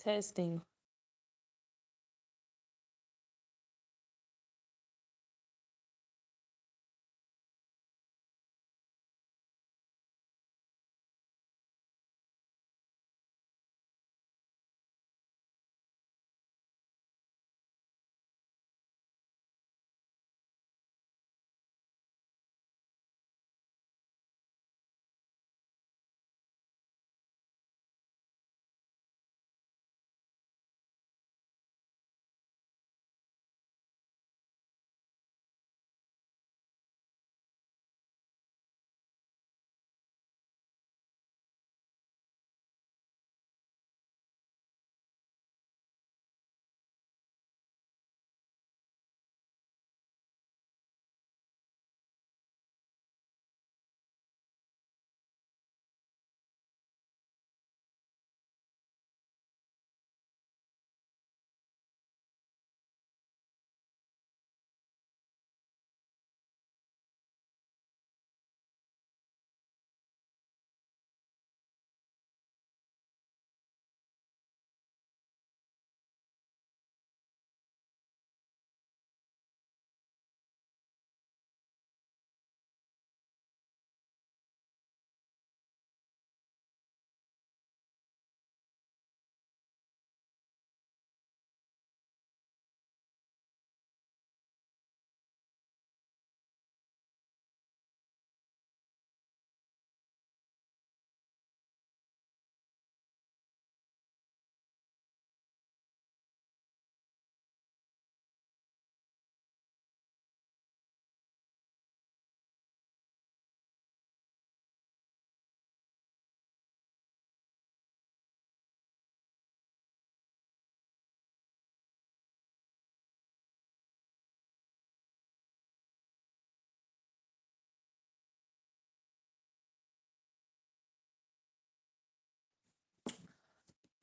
Testing.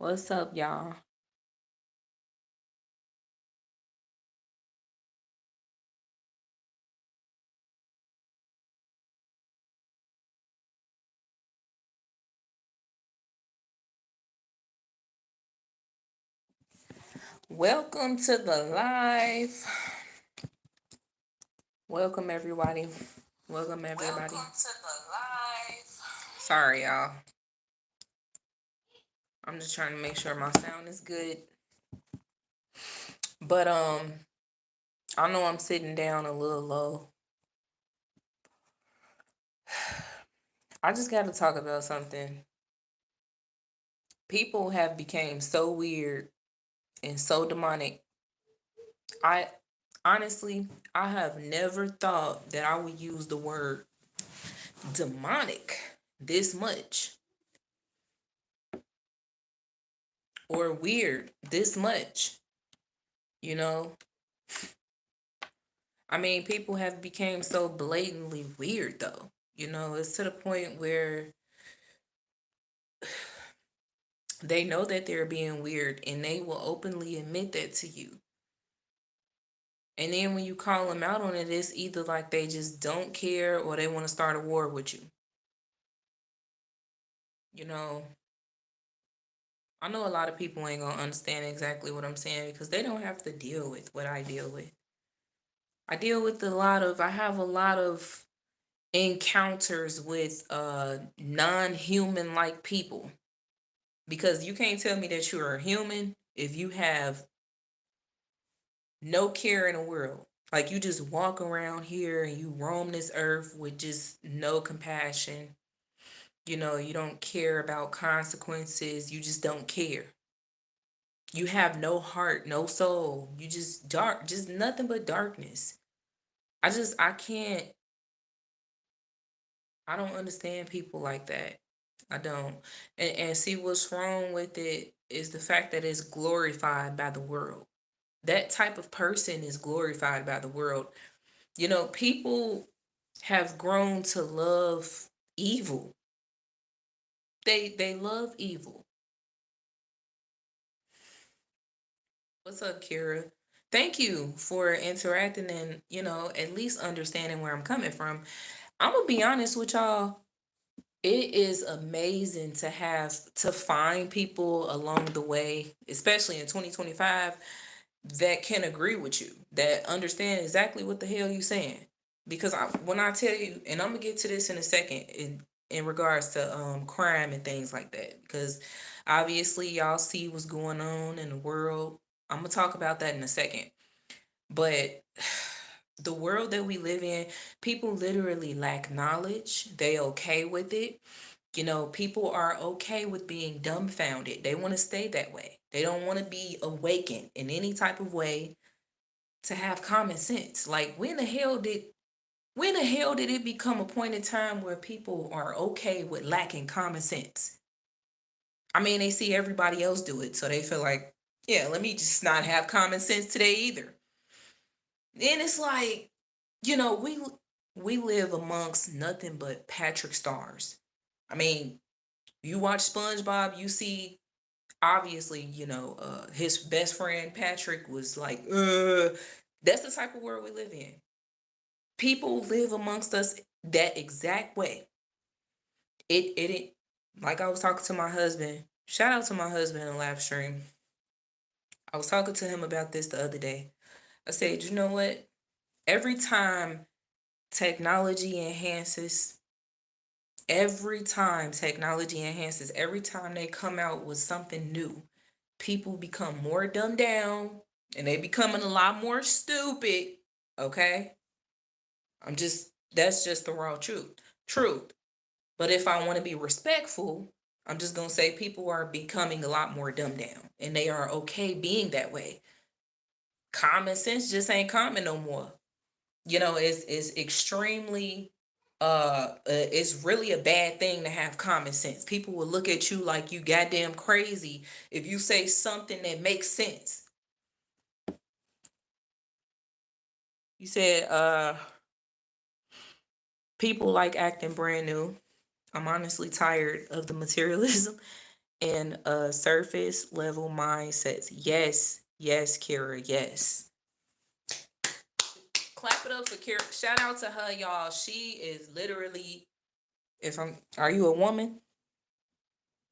What's up, y'all? Welcome to the live. Welcome, everybody. Welcome, everybody. Welcome to the live. Sorry, y'all. I'm just trying to make sure my sound is good. But I know I'm sitting down a little low. I just got to talk about something. People have become so weird and so demonic. I honestly, I have never thought that I would use the word demonic this much or weird this much. You know, I mean, people have become so blatantly weird though. It's to the point where they know that they're being weird and they will openly admit that to you. And then when you call them out on it, it's either like they just don't care or they want to start a war with you. You know, I know a lot of people ain't gonna understand exactly what I'm saying because they don't have to deal with what I deal with. I have a lot of encounters with non-human like people because you can't tell me that you're a human if you have no care in the world. Like you just walk around here and you roam this earth with just no compassion. You don't care about consequences. You just don't care. You have no heart, no soul. You just dark, just nothing but darkness. I can't, I don't understand people like that. I don't. And see what's wrong with it is the fact that it's glorified by the world. That type of person is glorified by the world. People have grown to love evil. They love evil. What's up, Kira? Thank you for interacting and, at least understanding where I'm coming from. I'm gonna be honest with y'all. It is amazing to find people along the way, especially in 2025, that can agree with you, that understand exactly what the hell you saying. Because when I tell you, and I'm gonna get to this in a second, in regards to crime and things like that, because obviously y'all see what's going on in the world. I'm gonna talk about that in a second. But the world that we live in, people literally lack knowledge. They okay with it. People are okay with being dumbfounded. They want to stay that way. They don't want to be awakened in any type of way to have common sense. Like when the hell did it become a point in time where people are okay with lacking common sense? I mean, they see everybody else do it, so they feel like, yeah, let me just not have common sense today either. Then it's like, we live amongst nothing but Patrick Stars. I mean, you watch SpongeBob, you see obviously, his best friend Patrick was like, that's the type of world we live in. People live amongst us that exact way. It like I was talking to my husband. Shout out to my husband in live stream. I was talking to him about this the other day. I said, you know what? Every time technology enhances, every time they come out with something new, people become more dumbed down and they becoming a lot more stupid. Okay? That's just the raw truth. Truth. But if I want to be respectful, I'm just going to say people are becoming a lot more dumbed down and they are okay being that way. Common sense just ain't common no more. It's extremely it's really a bad thing to have common sense. People will look at you like you goddamn crazy if you say something that makes sense. You said people like acting brand new. I'm honestly tired of the materialism and surface level mindsets. Yes, yes, Kira, yes. Clap it up for Kira. Shout out to her, y'all. She is literally, if I'm, are you a woman?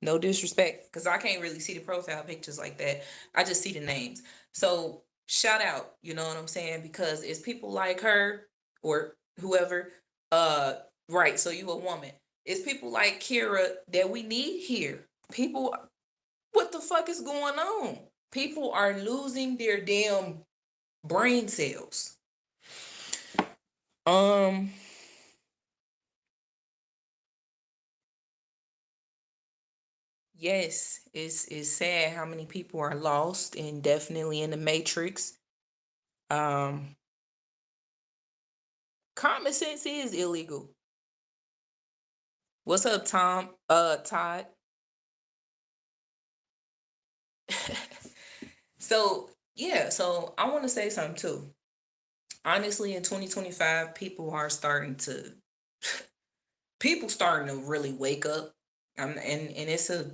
No disrespect, because I can't really see the profile pictures like that. I just see the names. So shout out, you know what I'm saying? Because it's people like her or whoever, uh, right. So you a woman. It's people like Kira that we need here. People, what the fuck is going on? People are losing their damn brain cells. Um, yes, it's sad how many people are lost and definitely in the matrix. Um, Common sense is illegal. What's up, Tom? Todd. So yeah, so I want to say something too. Honestly, in 2025, people starting to really wake up. And it's a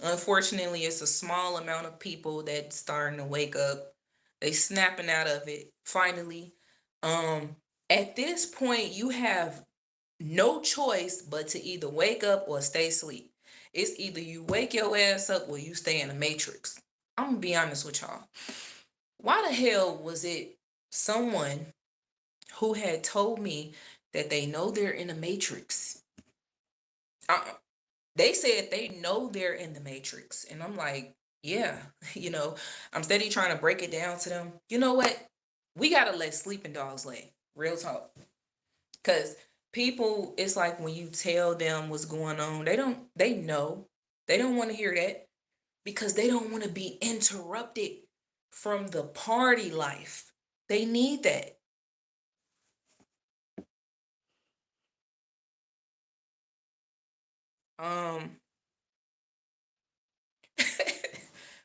unfortunately it's a small amount of people that's starting to wake up. They snapping out of it finally. Um, at this point, you have no choice but to either wake up or stay asleep. It's either you wake your ass up or you stay in the matrix. I'm gonna be honest with y'all. Why the hell was it someone who had told me that they know they're in the matrix? Uh, they said they know they're in the matrix, and I'm like, yeah, you know, I'm steady trying to break it down to them. You know what? We gotta let sleeping dogs lay. Real talk. Because people, it's like when you tell them what's going on, they know. They don't want to hear that because they don't want to be interrupted from the party life. They need that. Um,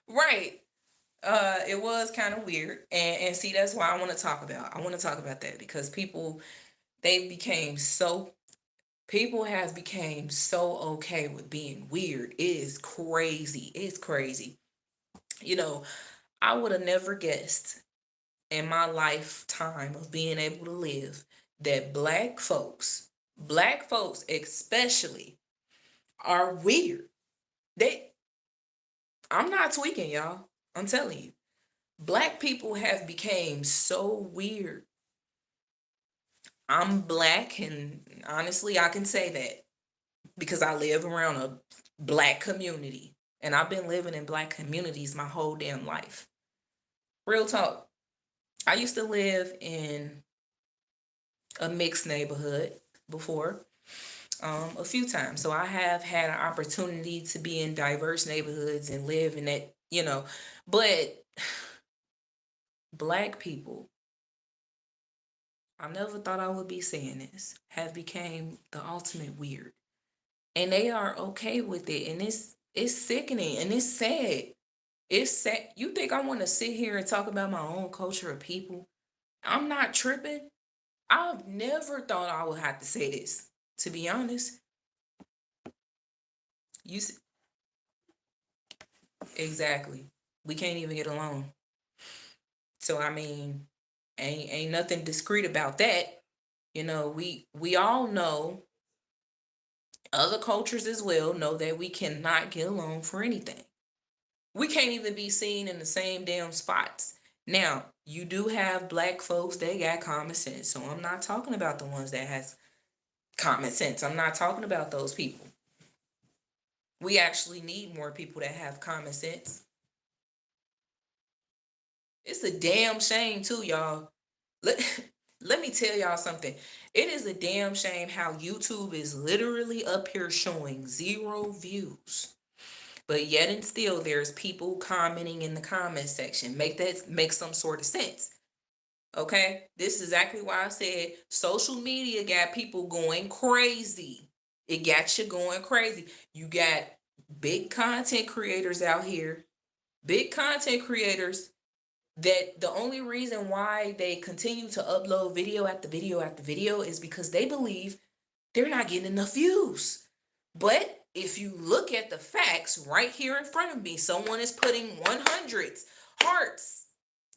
right. It was kind of weird. And see, that's why I want to talk about that because they became so people have became so okay with being weird. It is crazy. It's crazy. You know, I would have never guessed in my lifetime of being able to live that black folks especially, are weird. They I'm not tweaking, y'all. I'm telling you. Black people have become so weird. I'm black, and honestly, I can say that because I live around a black community. And I've been living in black communities my whole damn life. Real talk. I used to live in a mixed neighborhood before, a few times. So I have had an opportunity to be in diverse neighborhoods and live in that, but black people, I never thought I would be saying this, have became the ultimate weird. And they are okay with it. And it's sickening and it's sad. It's sad. You think I want to sit here and talk about my own culture of people? I'm not tripping. I've never thought I would have to say this, to be honest. You exactly. We can't even get along. So I mean, ain't nothing discreet about that. We all know, other cultures as well know that we cannot get along for anything. We can't even be seen in the same damn spots. Now, you do have black folks that got common sense. So I'm not talking about the ones that has common sense. I'm not talking about those people. We actually need more people that have common sense. It's a damn shame too, y'all. Let, let me tell y'all something. It is a damn shame how YouTube is literally up here showing 0 views. But yet and still there's people commenting in the comment section. Make some sort of sense. Okay? This is exactly why I said social media got people going crazy. It got you going crazy. You got big content creators out here. Big content creators that the only reason why they continue to upload video after video after video is because they believe they're not getting enough views. But if you look at the facts right here in front of me, someone is putting 100s, hearts,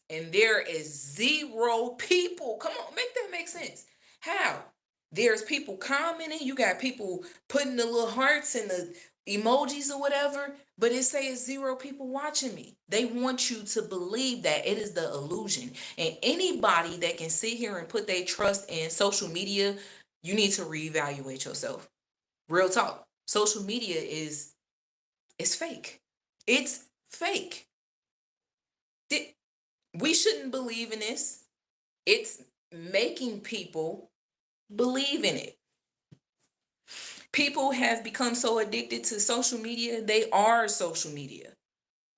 and there is 0 people. Come on, make that make sense. How? There's people commenting, you got people putting the little hearts and the emojis or whatever, but it says 0 people watching me. They want you to believe that it is the illusion. And anybody that can sit here and put their trust in social media, you need to reevaluate yourself. Real talk. Social media is fake. It's fake. We shouldn't believe in this. It's making people believe in it. People have become so addicted to social media, they are social media.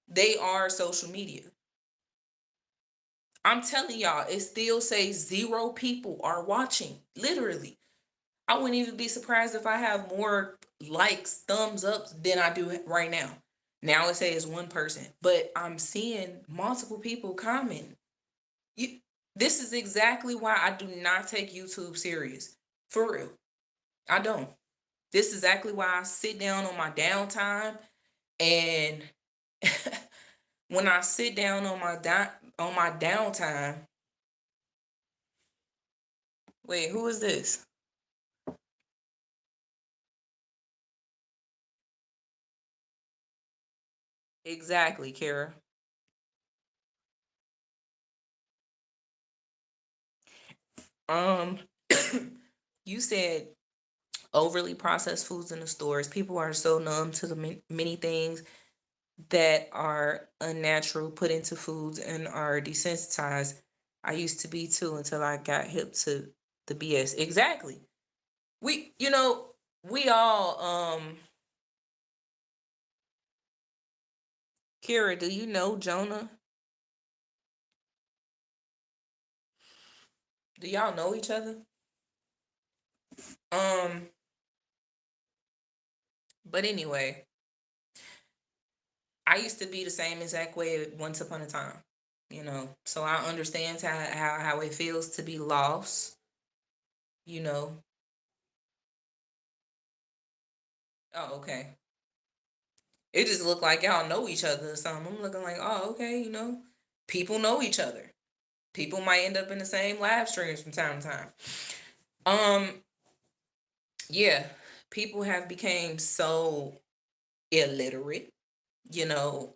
They are social media. I'm telling y'all, it still says 0 people are watching. Literally. I wouldn't even be surprised if I have more likes, thumbs ups than I do right now. Now it says 1 person, but I'm seeing multiple people comment. You, this is exactly why I do not take YouTube serious. For real. I don't. This is exactly why I sit down on my downtime, and when I sit down on my downtime, wait, who is this? Exactly, Kara. Um you said overly processed foods in the stores. People are so numb to the many things that are unnatural put into foods and are desensitized. I used to be too until I got hip to the BS. Exactly. We, we all, Kira, do you know Jonah? Do y'all know each other? Um, but anyway, I used to be the same exact way once upon a time, so I understand how it feels to be lost, you know. Oh, okay. It just looked like y'all know each other or something. I'm looking like, oh, okay, people know each other. People might end up in the same live streams from time to time. Um, yeah. People have become so illiterate, you know,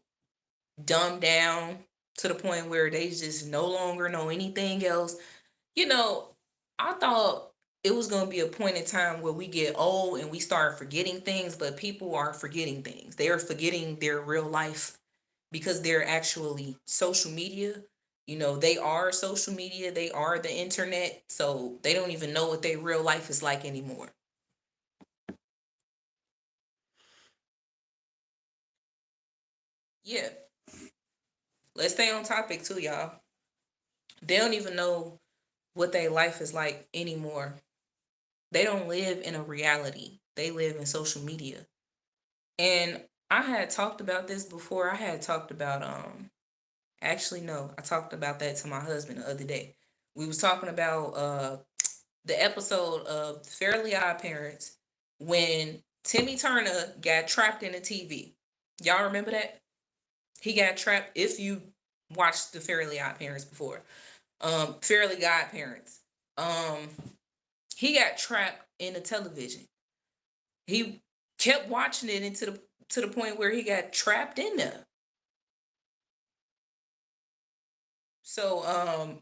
dumbed down to the point where they just no longer know anything else. You know, I thought it was going to be a point in time where we get old and we start forgetting things, but people are forgetting things. They are forgetting their real life because they're actually social media. You know, they are social media, they are the internet, so they don't even know what their real life is like anymore. Yeah, let's stay on topic too, y'all. They don't even know what their life is like anymore. They don't live in a reality, they live in social media. And I had talked about this before. I had talked about actually no, I talked about that to my husband the other day. We was talking about the episode of Fairly Odd Parents when Timmy Turner got trapped in a TV. Y'all remember that? He got trapped. If you watched the Fairly Odd Parents before, Fairly Godparents, um, he got trapped in a television. He kept watching it into the to the point where he got trapped in there. So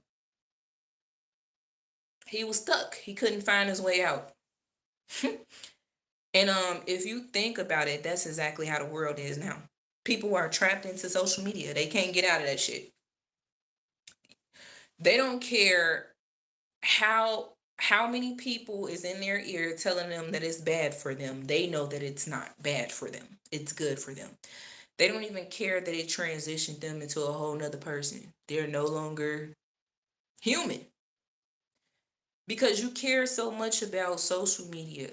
he was stuck. He couldn't find his way out. And if you think about it, that's exactly how the world is now. People are trapped into social media. They can't get out of that shit. They don't care how many people is in their ear telling them that it's bad for them. They know that it's not bad for them. It's good for them. They don't even care that it transitioned them into a whole nother person. They're no longer human because you care so much about social media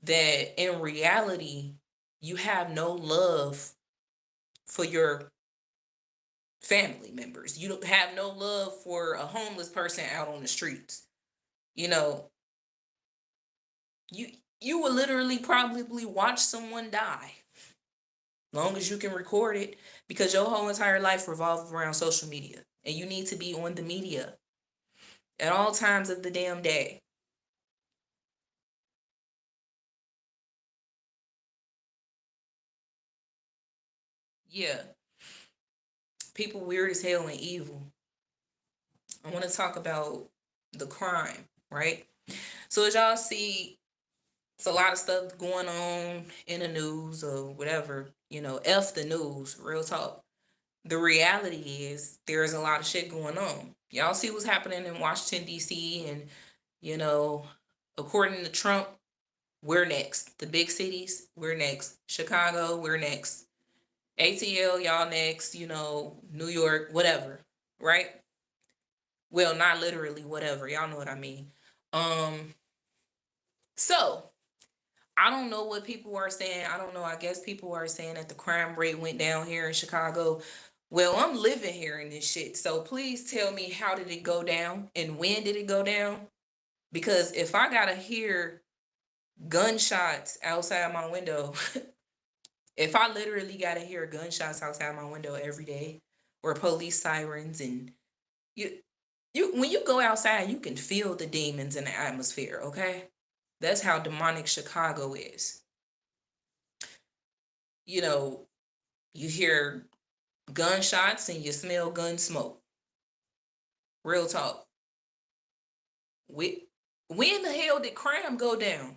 that in reality you have no love for your family members. You don't have no love for a homeless person out on the streets. You know, you you will literally probably watch someone die long as you can record it because your whole entire life revolves around social media and you need to be on the media at all times of the damn day. Yeah, people weird as hell and evil. I want to talk about the crime, right? So as y'all see, it's a lot of stuff going on in the news or whatever, F the news, real talk. The reality is there's a lot of shit going on. Y'all see what's happening in Washington, D.C., and, you know, according to Trump, we're next. The big cities, we're next. Chicago, we're next. ATL, y'all next, New York, whatever, right? Well, not literally whatever. Y'all know what I mean. Um, so I don't know what people are saying. I don't know. I guess people are saying that the crime rate went down here in Chicago. Well, I'm living here in this shit. So please tell me, how did it go down and when did it go down? Because if I gotta hear gunshots outside my window, if I literally gotta hear gunshots outside my window every day or police sirens, and you when you go outside, you can feel the demons in the atmosphere, okay? That's how demonic Chicago is. You know, you hear gunshots and you smell gun smoke. Real talk. We, when the hell did crime go down?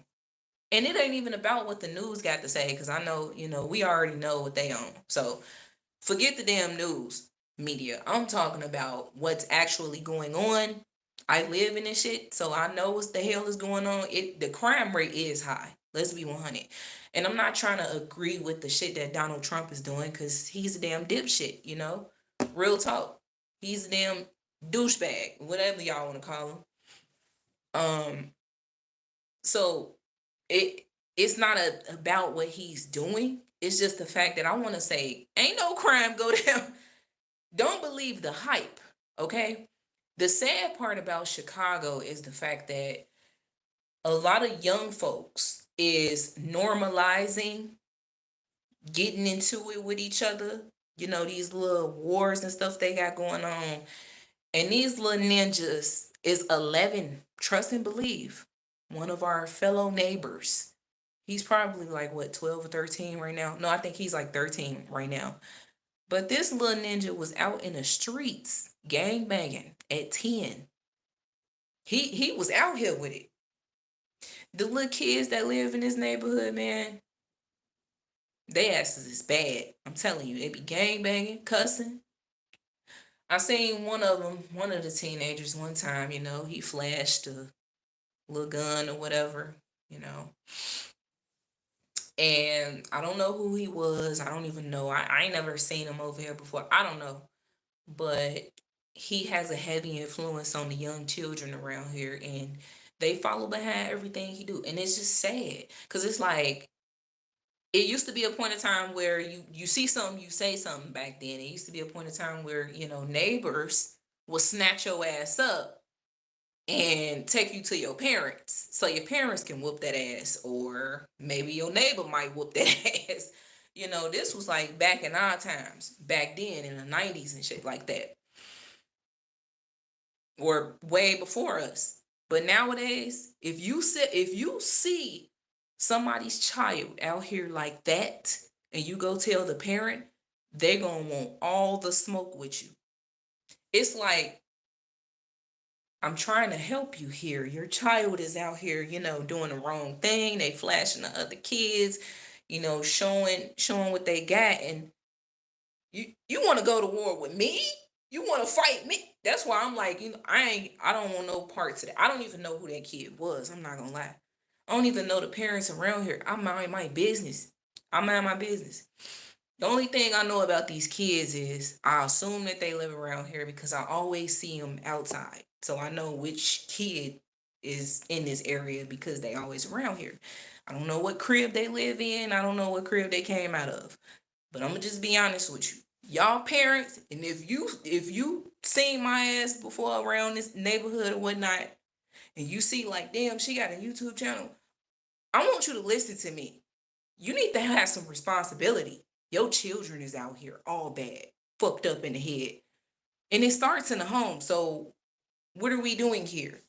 And it ain't even about what the news got to say, because I know, we already know what they own. So forget the damn news media. I'm talking about what's actually going on. I live in this shit, so I know what the hell is going on. The crime rate is high. Let's be 100. And I'm not trying to agree with the shit that Donald Trump is doing because he's a damn dipshit. Real talk. He's a damn douchebag, whatever y'all want to call him. So it it's not about what he's doing. It's just the fact that I want to say, ain't no crime go down. Don't believe the hype, okay? The sad part about Chicago is the fact that a lot of young folks is normalizing getting into it with each other. These little wars and stuff they got going on. And these little ninjas is 11. Trust and believe. One of our fellow neighbors. He's probably like what, 12 or 13 right now. No, I think he's like 13 right now. But this little ninja was out in the streets gang banging at 10. He was out here with it. The little kids that live in this neighborhood, man, they asses is bad. I'm telling you, they be gang banging, cussing. I seen one of them, one of the teenagers one time, he flashed a little gun or whatever, you know. And I don't know who he was. I don't even know. I ain't never seen him over here before. I don't know. But he has a heavy influence on the young children around here, and they follow behind everything he do. And it's just sad. Cause it's like it used to be a point in time where you see something, you say something back then. It used to be a point in time where, neighbors will snatch your ass up and take you to your parents so your parents can whoop that ass, or maybe your neighbor might whoop that ass. This was like back in our times, back then in the 90s and shit like that, or way before us. But nowadays, if you see somebody's child out here like that and you go tell the parent, they're gonna want all the smoke with you. It's like, I'm trying to help you here. Your child is out here, doing the wrong thing. They flashing the other kids, showing what they got, and you want to go to war with me? You want to fight me? That's why I'm like, I don't want no parts of that. I don't even know who that kid was. I'm not gonna lie. I don't even know the parents around here. I mind my business. I mind my business. The only thing I know about these kids is I assume that they live around here because I always see them outside. So I know which kid is in this area because they always around here. I don't know what crib they live in. I don't know what crib they came out of. But I'm gonna just be honest with you. Y'all parents, and if you seen my ass before around this neighborhood or whatnot, and you see like, damn, she got a YouTube channel, I want you to listen to me. You need to have some responsibility. Your children is out here all bad, fucked up in the head. And it starts in the home. So what are we doing here?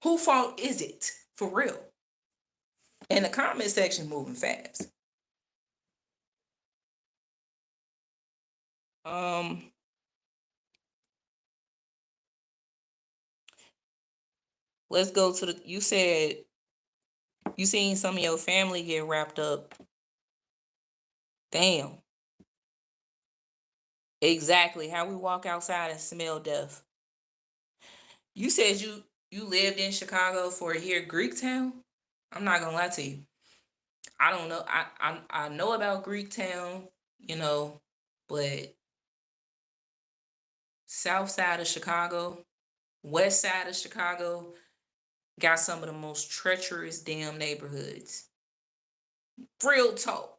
Who fault is it? For real. And the comment section moving fast. Um, let's go to you said you seen some of your family get wrapped up. Damn. Exactly. How we walk outside and smell death. You said you lived in Chicago for a year, Greektown? I'm not gonna lie to you. I don't know. I know about Greektown, you know, but south side of Chicago, west side of Chicago got some of the most treacherous damn neighborhoods. Real talk.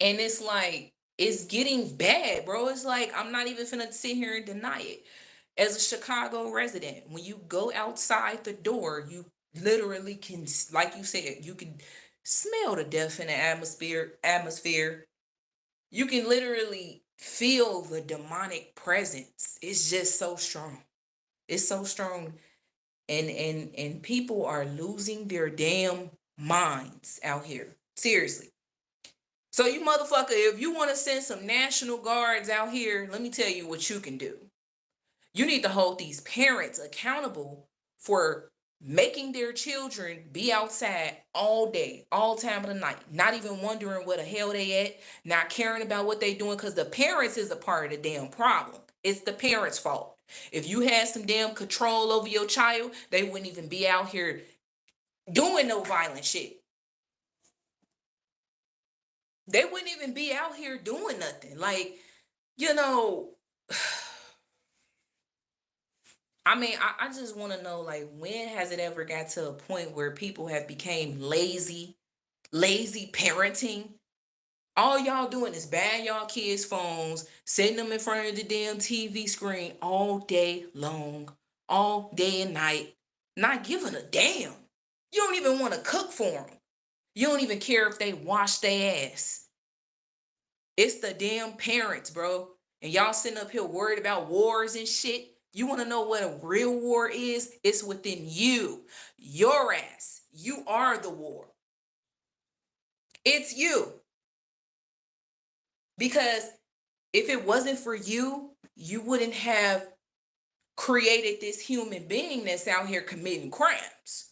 And it's like it's getting bad, bro. It's like I'm not even finna sit here and deny it. As a Chicago resident, when you go outside the door, you literally can, like you said, you can smell the death in the atmosphere. You can literally feel the demonic presence. It's just so strong. It's so strong. And people are losing their damn minds out here. Seriously. So you motherfucker, if you want to send some National Guards out here, let me tell you what you can do. You need to hold these parents accountable for making their children be outside all day, all time of the night, not even wondering where the hell they at, not caring about what they doing, because the parents is a part of the damn problem. It's the parents' fault. If you had some damn control over your child, they wouldn't even be out here doing no violent shit. They wouldn't even be out here doing nothing. Like, you know, I mean, I just want to know, like, when has it ever got to a point where people have became lazy parenting? All y'all doing is buying y'all kids phones, setting them in front of the damn TV screen all day long, all day and night, not giving a damn. You don't even want to cook for them. You don't even care if they wash their ass. It's the damn parents, bro. And y'all sitting up here worried about wars and shit. You want to know what a real war is? It's within you. Your ass. You are the war. It's you. Because if it wasn't for you, you wouldn't have created this human being that's out here committing crimes.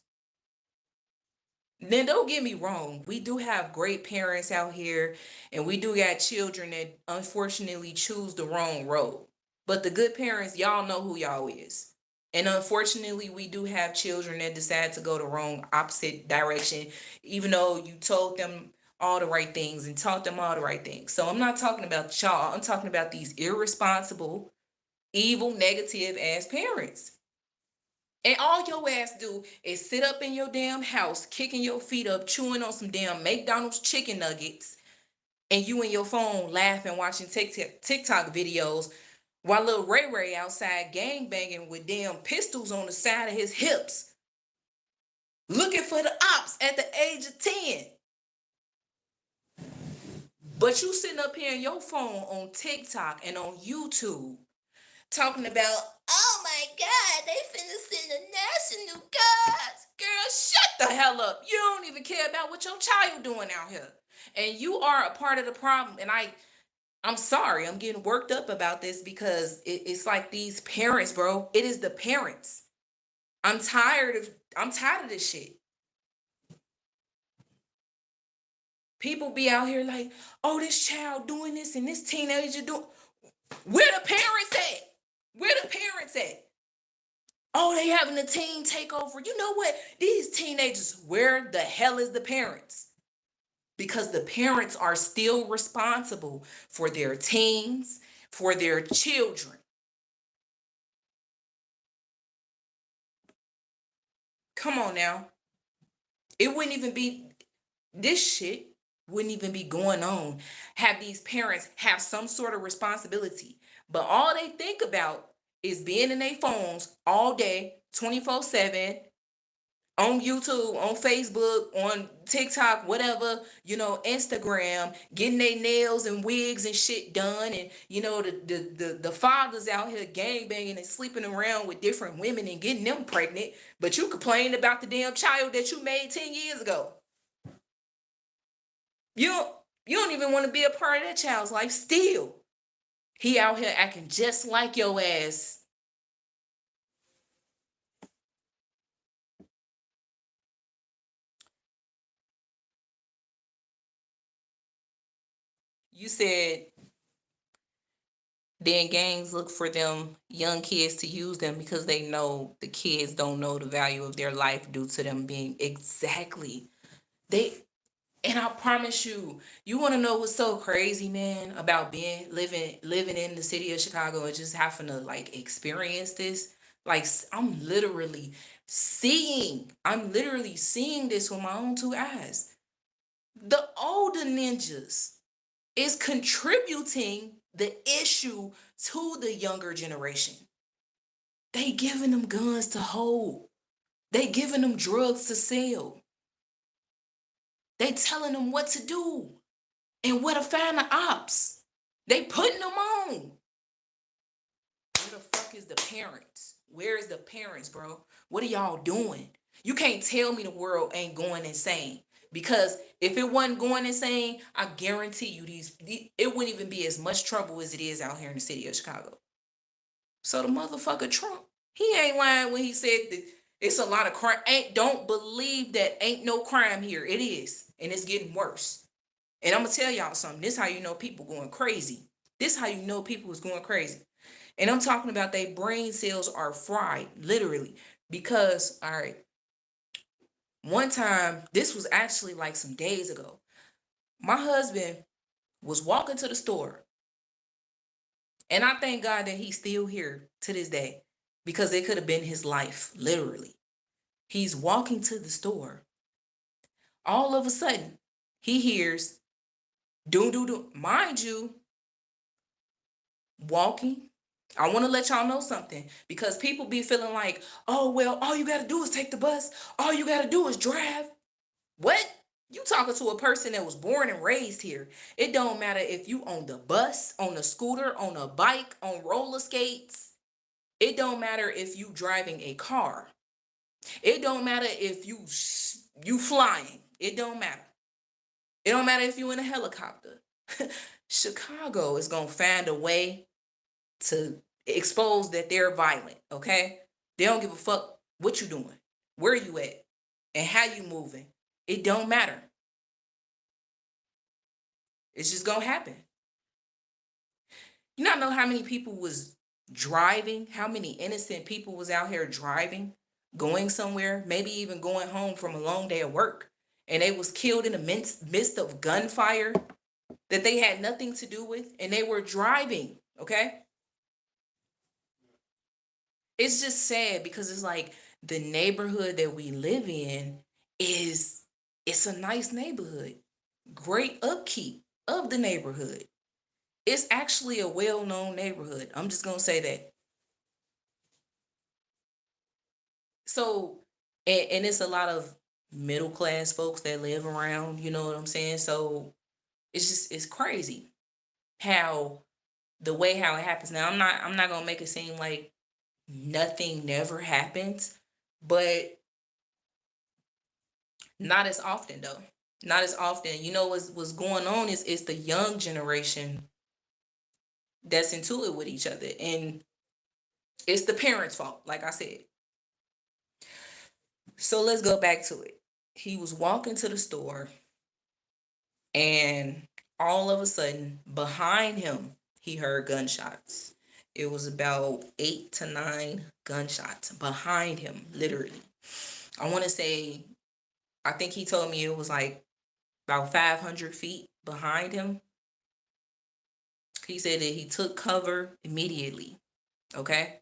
Then don't get me wrong, we do have great parents out here, and we do got children that unfortunately choose the wrong road. But the good parents, y'all know who y'all is. And unfortunately, we do have children that decide to go the wrong opposite direction, even though you told them all the right things and taught them all the right things. So I'm not talking about y'all, I'm talking about these irresponsible, evil, negative ass parents. And all your ass do is sit up in your damn house, kicking your feet up, chewing on some damn McDonald's chicken nuggets, and you and your phone laughing, watching TikTok videos, while little Ray Ray outside gang banging with damn pistols on the side of his hips, looking for the ops at the age of 10. But you sitting up here on your phone on TikTok and on YouTube talking about, oh my God, they finna send the National Guards. Girl, shut the hell up. You don't even care about what your child doing out here. And you are a part of the problem. And I'm sorry, I'm getting worked up about this because it's like these parents, bro. It is the parents. I'm tired of this shit. People be out here like, oh, this child doing this and this teenager doing. Where the parents at? Where the parents at? Oh, they having a teen takeover. You know what? These teenagers, where the hell is the parents? Because the parents are still responsible for their teens, for their children. Come on now. It wouldn't even be, this shit wouldn't even be going on. Have these parents have some sort of responsibility. But all they think about is being in their phones all day, 24/7, on YouTube, on Facebook, on TikTok, whatever, Instagram, getting their nails and wigs and shit done. And the fathers out here gang banging and sleeping around with different women and getting them pregnant. But you complain about the damn child that you made 10 years ago. You don't, you don't even want to be a part of that child's life still. He out here acting just like your ass. You said then gangs look for them young kids to use them because they know the kids don't know the value of their life due to them being exactly they. And I promise you, you want to know what's so crazy, man, about being living in the city of Chicago and just having to like experience this. Like I'm literally seeing this with my own two eyes. The older ninjas is contributing the issue to the younger generation. They giving them guns to hold. They giving them drugs to sell. They telling them what to do and where to find the ops. They putting them on. Where the fuck is the parents? Where is the parents, bro? What are y'all doing? You can't tell me the world ain't going insane. Because if it wasn't going insane, I guarantee you it wouldn't even be as much trouble as it is out here in the city of Chicago. So the motherfucker Trump, he ain't lying when he said that it's a lot of crime. Don't believe that ain't no crime here. It is. And it's getting worse. And I'm gonna tell y'all something. This how you know people going crazy. This how you know people is going crazy. And I'm talking about their brain cells are fried, literally. Because, all right, one time, this was actually like some days ago. My husband was walking to the store. And I thank God that he's still here to this day. Because it could have been his life, literally. He's walking to the store. All of a sudden, he hears do do do. Mind you, walking. I want to let y'all know something because people be feeling like, oh, well, all you got to do is take the bus. All you got to do is drive. What? You talking to a person that was born and raised here. It don't matter if you on the bus, on a scooter, on a bike, on roller skates. It don't matter if you driving a car. It don't matter if you flying. It don't matter. It don't matter if you're in a helicopter. Chicago is gonna find a way to expose that they're violent. Okay, they don't give a fuck what you doing, where you at, and how you moving. It don't matter. It's just gonna happen. You not know how many people was driving, how many innocent people was out here driving, going somewhere, maybe even going home from a long day of work, and they was killed in the midst of gunfire that they had nothing to do with, and they were driving. Okay, it's just sad because it's like the neighborhood that we live in is it's a nice neighborhood, great upkeep of the neighborhood. It's actually a well-known neighborhood. I'm just gonna say that. So, and it's a lot of middle class folks that live around, you know what I'm saying? So it's crazy how the way how it happens. Now I'm not gonna make it seem like nothing never happens, but not as often though. Not as often. You know what's going on is the young generation that's into it with each other. And it's the parents' fault, like I said. So let's go back to it. He was walking to the store, and all of a sudden, behind him, he heard gunshots. It was about 8 to 9 gunshots behind him, literally. I want to say, I think he told me it was like about 500 feet behind him. He said that he took cover immediately. Okay.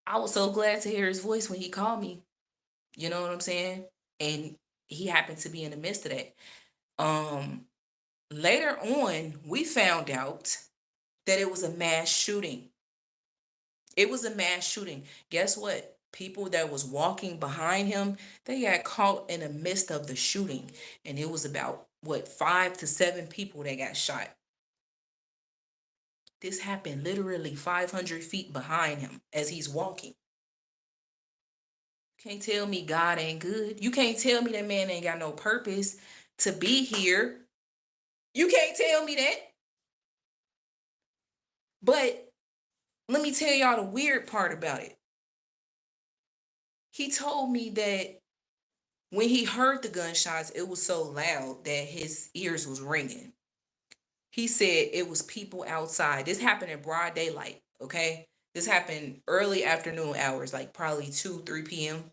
I was so glad to hear his voice when he called me. You know what I'm saying? And he happened to be in the midst of that. Um, Later on, we found out that it was a mass shooting. It was a mass shooting. Guess what? People that was walking behind him, they got caught in the midst of the shooting. And it was about, what, 5 to 7 people that got shot. This happened literally 500 feet behind him as he's walking. Can't tell me God ain't good. You can't tell me that man ain't got no purpose to be here. You can't tell me that. But let me tell y'all the weird part about it. He told me that when he heard the gunshots, it was so loud that his ears was ringing. He said it was people outside. This happened in broad daylight, okay? This happened early afternoon hours, like probably 2, 3 p.m.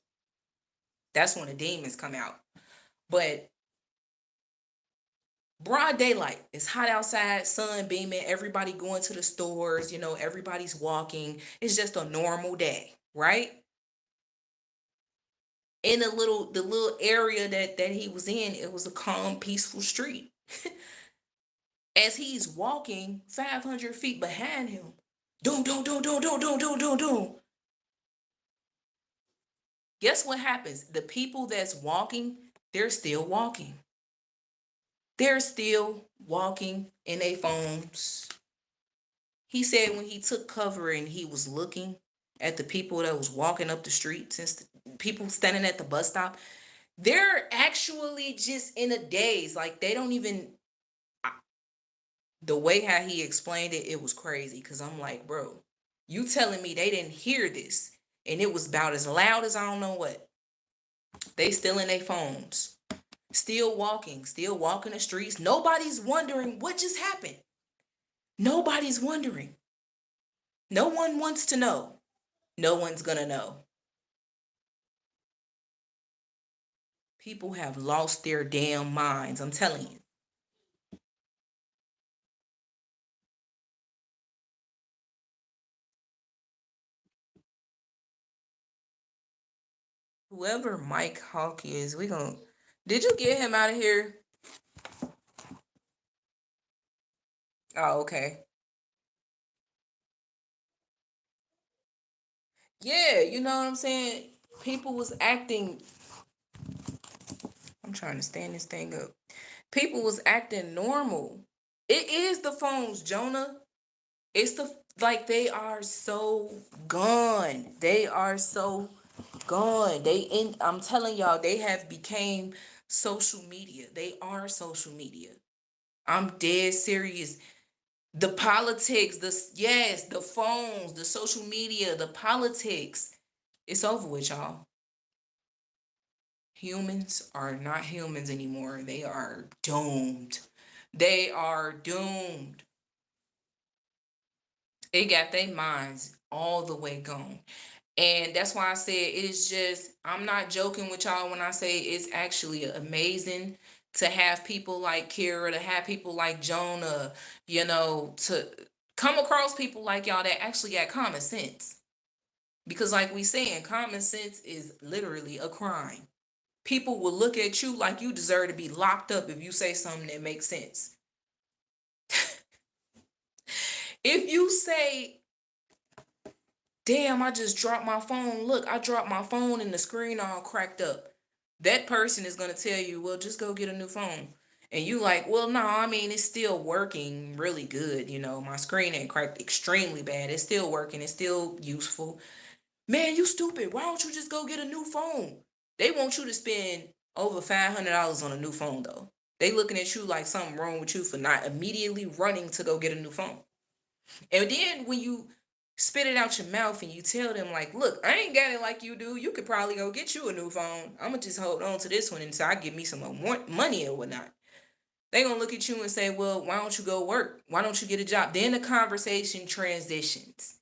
That's when the demons come out. But broad daylight, it's hot outside, sun beaming, everybody going to the stores, everybody's walking. It's just a normal day, right? In the little area that he was in, it was a calm, peaceful street. As he's walking 500 feet behind him, doom, doom, doom, doom, doom, doom, doom, doom, doom. Guess what happens? The people that's walking, they're still walking. They're still walking in their phones. He said when he took cover and he was looking at the people that was walking up the street, since people standing at the bus stop, they're actually just in a daze. Like they don't even, the way how he explained it, it was crazy. Cause I'm like, bro, you telling me they didn't hear this and it was about as loud as I don't know what. They still in their phones, still walking the streets. Nobody's wondering what just happened. Nobody's wondering. No one wants to know. No one's gonna know. People have lost their damn minds. I'm telling you. Whoever Mike Hawk is, we gonna. Did you get him out of here? Oh, okay. Yeah, you know what I'm saying? People was acting. I'm trying to stand this thing up. People was acting normal. It is the phones, Jonah. It's the, like, they are so gone. They are so Gone. I'm telling y'all, they have became social media. They are social media. I'm dead serious. The politics, the phones, the social media, the politics. It's over with, y'all. Humans are not humans anymore. They are doomed. They are doomed. They got their minds all the way gone. And that's why I said it is just, I'm not joking with y'all when I say it's actually amazing to have people like Kira, to have people like Jonah, to come across people like y'all that actually got common sense. Because like we saying, common sense is literally a crime. People will look at you like you deserve to be locked up if you say something that makes sense. If you say, damn, I just dropped my phone. Look, I dropped my phone and the screen all cracked up. That person is going to tell you, well, just go get a new phone. And you like, well, no, I mean, it's still working really good. My screen ain't cracked extremely bad. It's still working. It's still useful. Man, you stupid. Why don't you just go get a new phone? They want you to spend over $500 on a new phone, though. They looking at you like something wrong with you for not immediately running to go get a new phone. And then when you spit it out your mouth and you tell them like, look, I ain't got it like you do. You could probably go get you a new phone. I'm gonna just hold on to this one until I get me some more money or whatnot. They gonna look at you and say, well, why don't you go work? Why don't you get a job? Then the conversation transitions.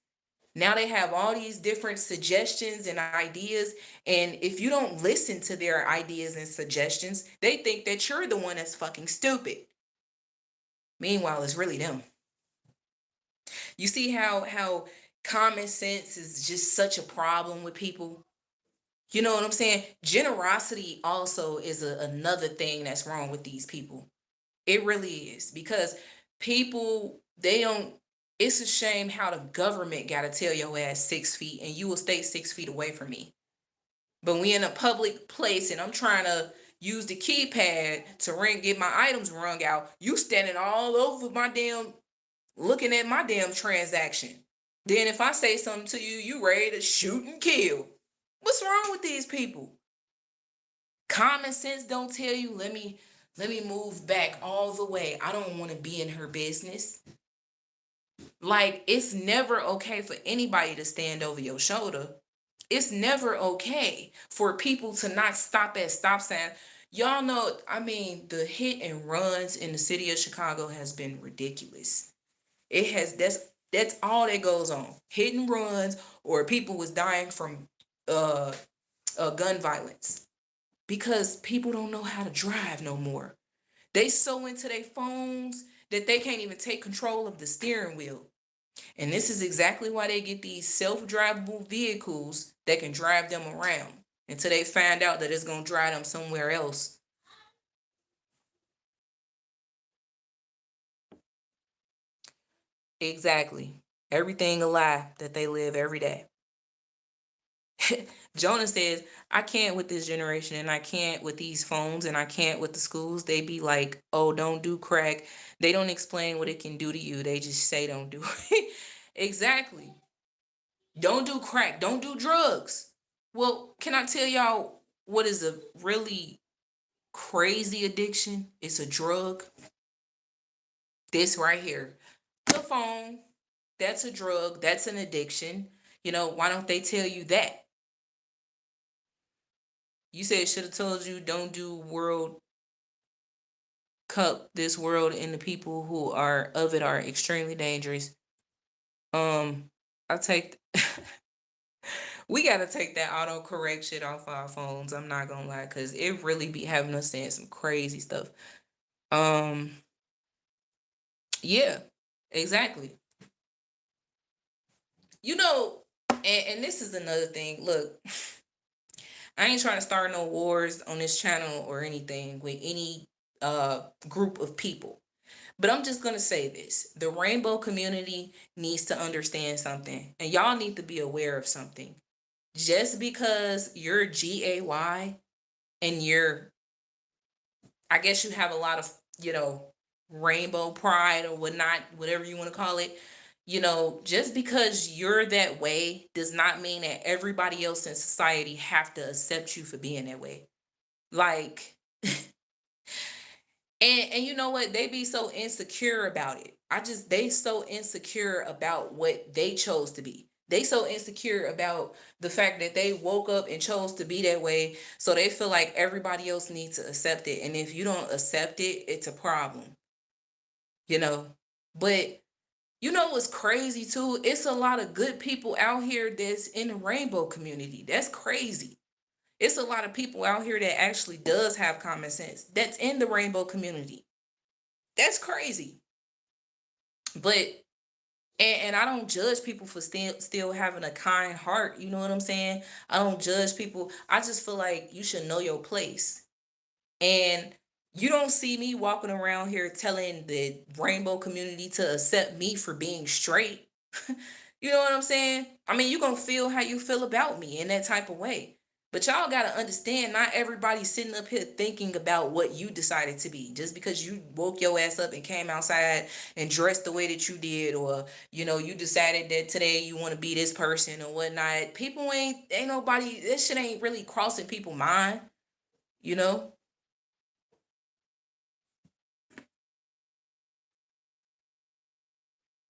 Now they have all these different suggestions and ideas. And if you don't listen to their ideas and suggestions, they think that you're the one that's fucking stupid. Meanwhile, it's really them. You see how common sense is just such a problem with people? You know what I'm saying? Generosity also is another thing that's wrong with these people. It really is, because people, they don't, it's a shame how the government got to tell your ass 6 feet and you will stay 6 feet away from me. But we in a public place and I'm trying to use the keypad to get my items rung out. You standing all over my damn, looking at my damn transaction. Then if I say something to you, you ready to shoot and kill. What's wrong with these people? Common sense don't tell you, let me move back all the way. I don't want to be in her business. Like, it's never okay for anybody to stand over your shoulder. It's never okay for people to not stop at stop signs. Y'all know, I mean, the hit and runs in the city of Chicago has been ridiculous. It has, that's all that goes on. Hit and runs, or people was dying from uh, gun violence because people don't know how to drive no more. They so into their phones that they can't even take control of the steering wheel. And this is exactly why they get these self-drivable vehicles that can drive them around until they find out that it's going to drive them somewhere else. Exactly. Everything a lie that they live every day. Jonah says, I can't with this generation and I can't with these phones and I can't with the schools. They be like, oh, don't do crack. They don't explain what it can do to you. They just say don't do it. Exactly. Don't do crack. Don't do drugs. Well, can I tell y'all what is a really crazy addiction? It's a drug. This right here. The phone. That's a drug. That's an addiction. Why don't they tell you that? You said it should have told you don't do World Cup, this world, and the people who are of it are extremely dangerous. I take we gotta take that autocorrect shit off our phones. I'm not gonna lie, cause it really be having us saying some crazy stuff. Um, yeah, exactly. You know, and this is another thing. Look, I ain't trying to start no wars on this channel or anything with any group of people. But I'm just going to say this. The rainbow community needs to understand something. And y'all need to be aware of something. Just because you're GAY and I guess you have a lot of, rainbow pride or whatnot, whatever you want to call it. just because you're that way does not mean that everybody else in society have to accept you for being that way. Like, and you know what? They be so insecure about it. They so insecure about what they chose to be. They so insecure about the fact that they woke up and chose to be that way. So they feel like everybody else needs to accept it. And if you don't accept it, it's a problem, you know? But you know what's crazy too? It's a lot of good people out here that's in the rainbow community. That's crazy. It's a lot of people out here that actually does have common sense that's in the rainbow community. That's crazy. But and I don't judge people for still having a kind heart. You know what I'm saying? I don't judge people. I just feel like you should know your place. And you don't see me walking around here telling the rainbow community to accept me for being straight. You know what I'm saying? I mean, you're going to feel how you feel about me in that type of way. But y'all got to understand, not everybody's sitting up here thinking about what you decided to be. Just because you woke your ass up and came outside and dressed the way that you did, or, you decided that today you want to be this person or whatnot. People ain't nobody, this shit ain't really crossing people's mind, you know?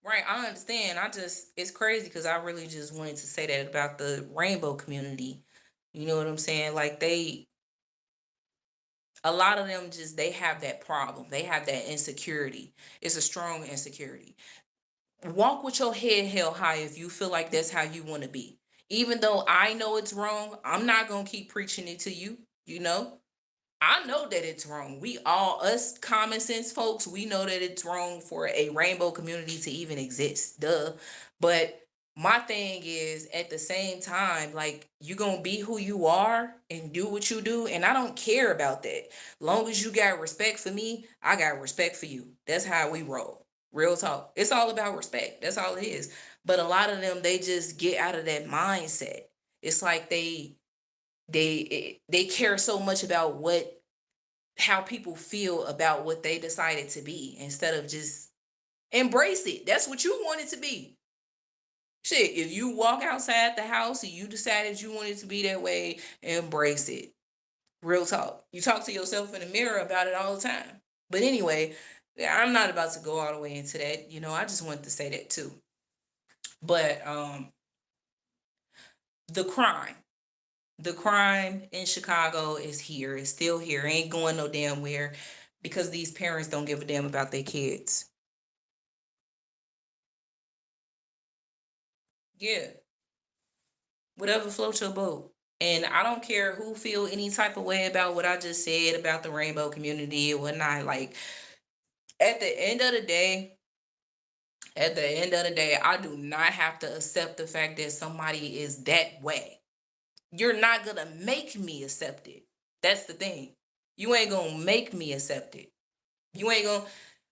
Right, I understand. It's crazy because I really just wanted to say that about the rainbow community. You know what I'm saying? Like a lot of them they have that problem. They have that insecurity. It's a strong insecurity. Walk with your head held high if you feel like that's how you want to be. Even though I know it's wrong, I'm not going to keep preaching it to you, you know? I know that it's wrong. We all, us common sense folks, we know that it's wrong for a rainbow community to even exist. Duh. But my thing is, at the same time, like, you gonna be who you are and do what you do, and I don't care about that. Long as you got respect for me, I got respect for you. That's how we roll. Real talk. It's all about respect. That's all it is. But a lot of them, they just get out of that mindset. It's like they care so much about what how people feel about what they decided to be instead of just embrace it. That's what you want it to be. Shit, if you walk outside the house and you decided you wanted to be that way, embrace it. Real talk. You talk to yourself in the mirror about it all the time. But anyway, I'm not about to go all the way into that. I just wanted to say that too. But the crime. The crime in Chicago is here. It's still here. It ain't going no damn where because these parents don't give a damn about their kids. Yeah. Whatever floats your boat. And I don't care who feel any type of way about what I just said about the rainbow community or whatnot. Like at the end of the day, I do not have to accept the fact that somebody is that way. You're not gonna make me accept it. That's the thing. You ain't gonna make me accept it. You ain't gonna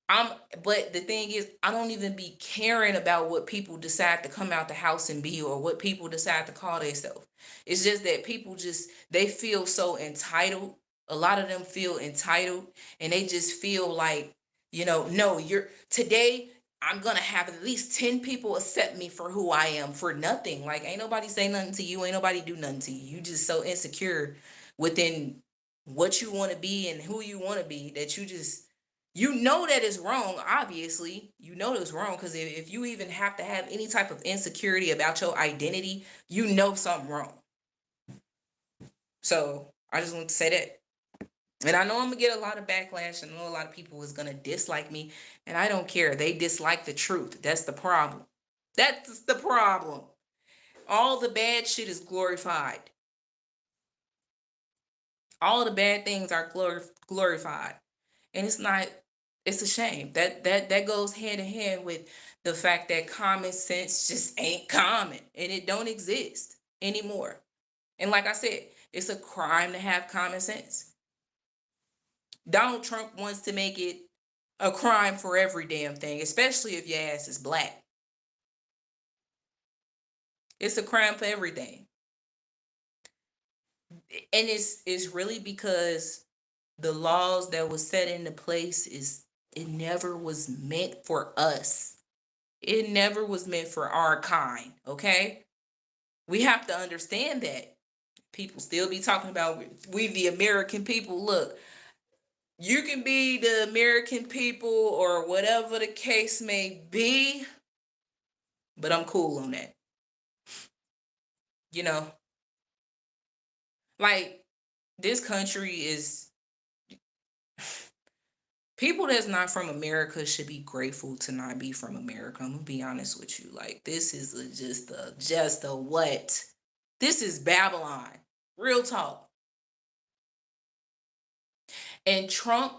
I'm but the thing is, I don't even be caring about what people decide to come out the house and be or what people decide to call themselves. It's just that people they feel so entitled. A lot of them feel entitled and they just feel like, no, you're today I'm gonna have at least 10 people accept me for who I am for nothing. Like ain't nobody say nothing to you, ain't nobody do nothing to you. You just so insecure within what you want to be and who you want to be that you know that is wrong. Obviously you know it's wrong because if you even have to have any type of insecurity about your identity, you know something wrong. So I just want to say that. And I know I'm gonna get a lot of backlash. I know a lot of people is gonna dislike me, and I don't care. They dislike the truth. That's the problem. That's the problem. All the bad shit is glorified. All the bad things are glorified, and it's not. It's a shame that goes hand in hand with the fact that common sense just ain't common, and it don't exist anymore. And like I said, it's a crime to have common sense. Donald Trump wants to make it a crime for every damn thing, especially if your ass is black. It's a crime for everything. And it's really because the laws that was set into place is it never was meant for us. It never was meant for our kind, okay? We have to understand that. People still be talking about we the American people. Look, you can be the American people or whatever the case may be, but I'm cool on that. You know, like this country is people that's not from America should be grateful to not be from America. I'm gonna be honest with you. Like this is just a what? This is Babylon. Real talk. And Trump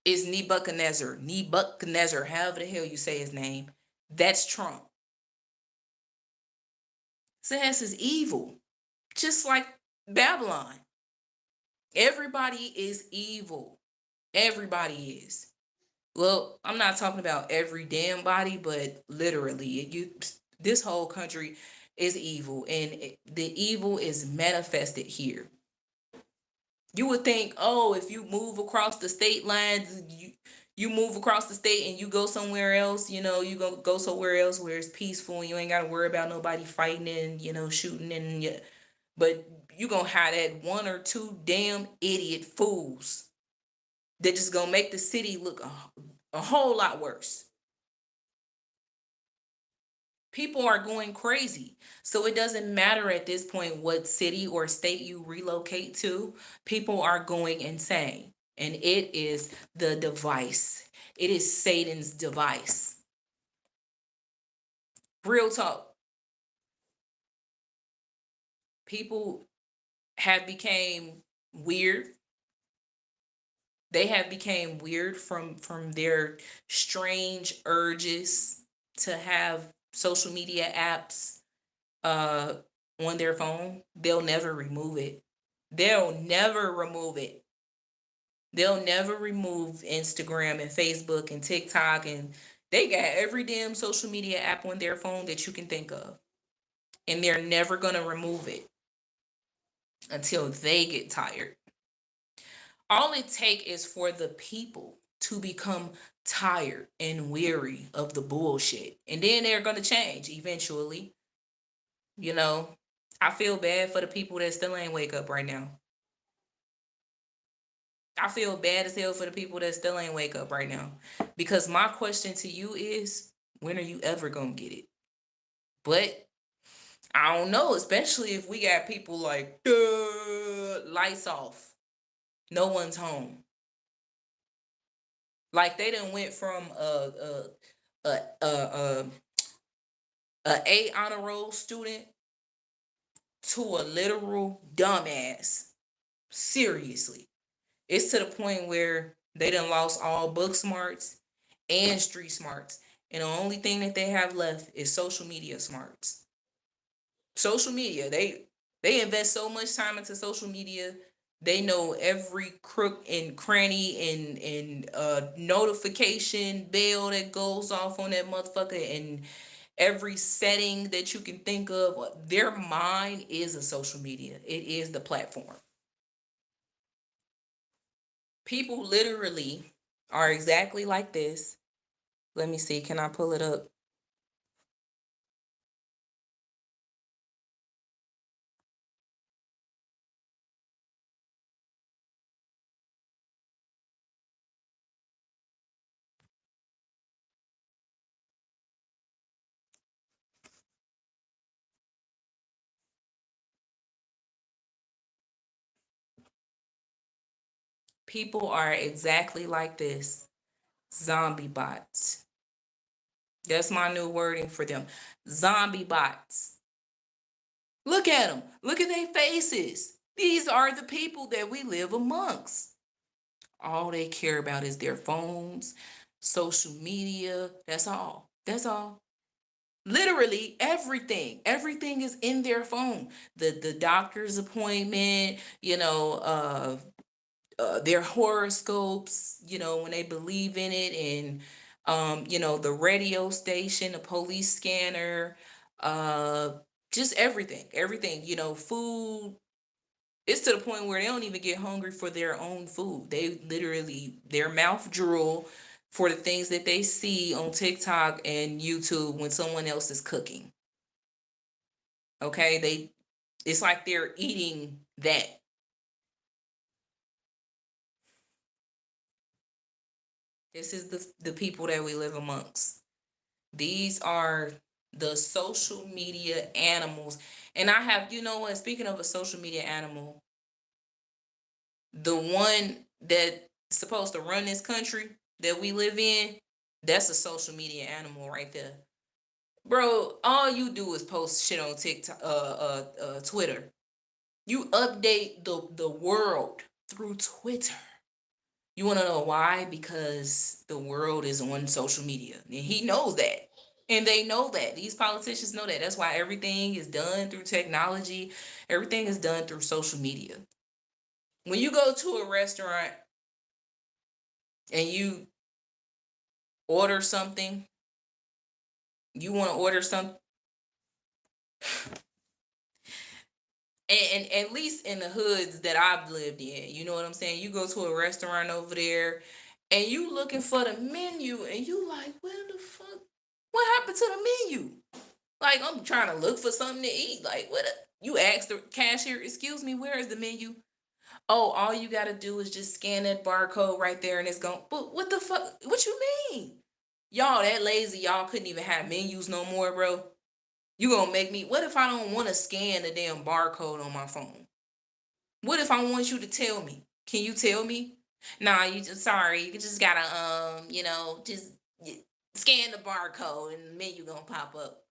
is Nebuchadnezzar. Nebuchadnezzar, however the hell you say his name. That's Trump. His is evil. Just like Babylon. Everybody is evil. Everybody is. Well, I'm not talking about every damn body, but literally, this whole country is evil, and the evil is manifested here. You would think, oh, if you move across the state lines, you move across the state and you go somewhere else, you go somewhere else where it's peaceful and you ain't got to worry about nobody fighting and shooting and but you gonna have that one or two damn idiot fools that just gonna make the city look a whole lot worse. People are going crazy. So it doesn't matter at this point what city or state you relocate to, people are going insane. And it is the device, it is Satan's device. Real talk. People have became weird. They have became weird from their strange urges to have social media apps uh on their phone. They'll never remove it. They'll never remove it. They'll never remove Instagram and Facebook and TikTok, and they got every damn social media app on their phone that you can think of. And they're never going to remove it until they get tired. All it takes is for the people to become tired and weary of the bullshit. And then they're going to change eventually. You know, I feel bad for the people that still ain't wake up right now. I feel bad as hell for the people that still ain't wake up right now. Because my question to you is, when are you ever gonna get it? But I don't know, especially if we got people like lights off. No one's home. Like they done went from a A honor roll student to a literal dumbass. Seriously. It's to the point where they done lost all book smarts and street smarts. And the only thing that they have left is social media smarts. Social media, they invest so much time into social media. They know every crook and cranny and notification bell that goes off on that motherfucker and every setting that you can think of. Their mind is a social media. It is the platform. People literally are exactly like this. Let me see. Can I pull it up? People are exactly like this. Zombie bots. That's my new wording for them. Zombie bots. Look at them. Look at their faces. These are the people that we live amongst. All they care about is their phones, social media. That's all. That's all. Literally everything. Everything is in their phone. The doctor's appointment, their horoscopes, when they believe in it, and the radio station, the police scanner, uh, just everything, food. It's to the point where they don't even get hungry for their own food. They literally, their mouth drool, for the things that they see on TikTok and YouTube when someone else is cooking. Okay, it's like they're eating that. This is the people that we live amongst. These are the social media animals. And I have, you know what, speaking of a social media animal, the one that's supposed to run this country that we live in, that's a social media animal right there. Bro, all you do is post shit on TikTok, Twitter. You update the world through Twitter. You want to know why? Because the world is on social media. And he knows that. And they know that. These politicians know that. That's why everything is done through technology. Everything is done through social media. When you go to a restaurant and you order something, you want to order something, and at least in the hoods that I've lived in, you know what I'm saying? You go to a restaurant over there and you looking for the menu and you like, where the fuck? What happened to the menu? Like, I'm trying to look for something to eat. Like, you ask the cashier, excuse me, where is the menu? Oh, all you gotta do is just scan that barcode right there and it's gone. But what the fuck? What you mean? Y'all that lazy, y'all couldn't even have menus no more, bro. You gonna make me, what if I don't want to scan the damn barcode on my phone? What if I want you to tell me? Can you tell me? Nah, you just, sorry, you just gotta just scan the barcode and the menu gonna pop up.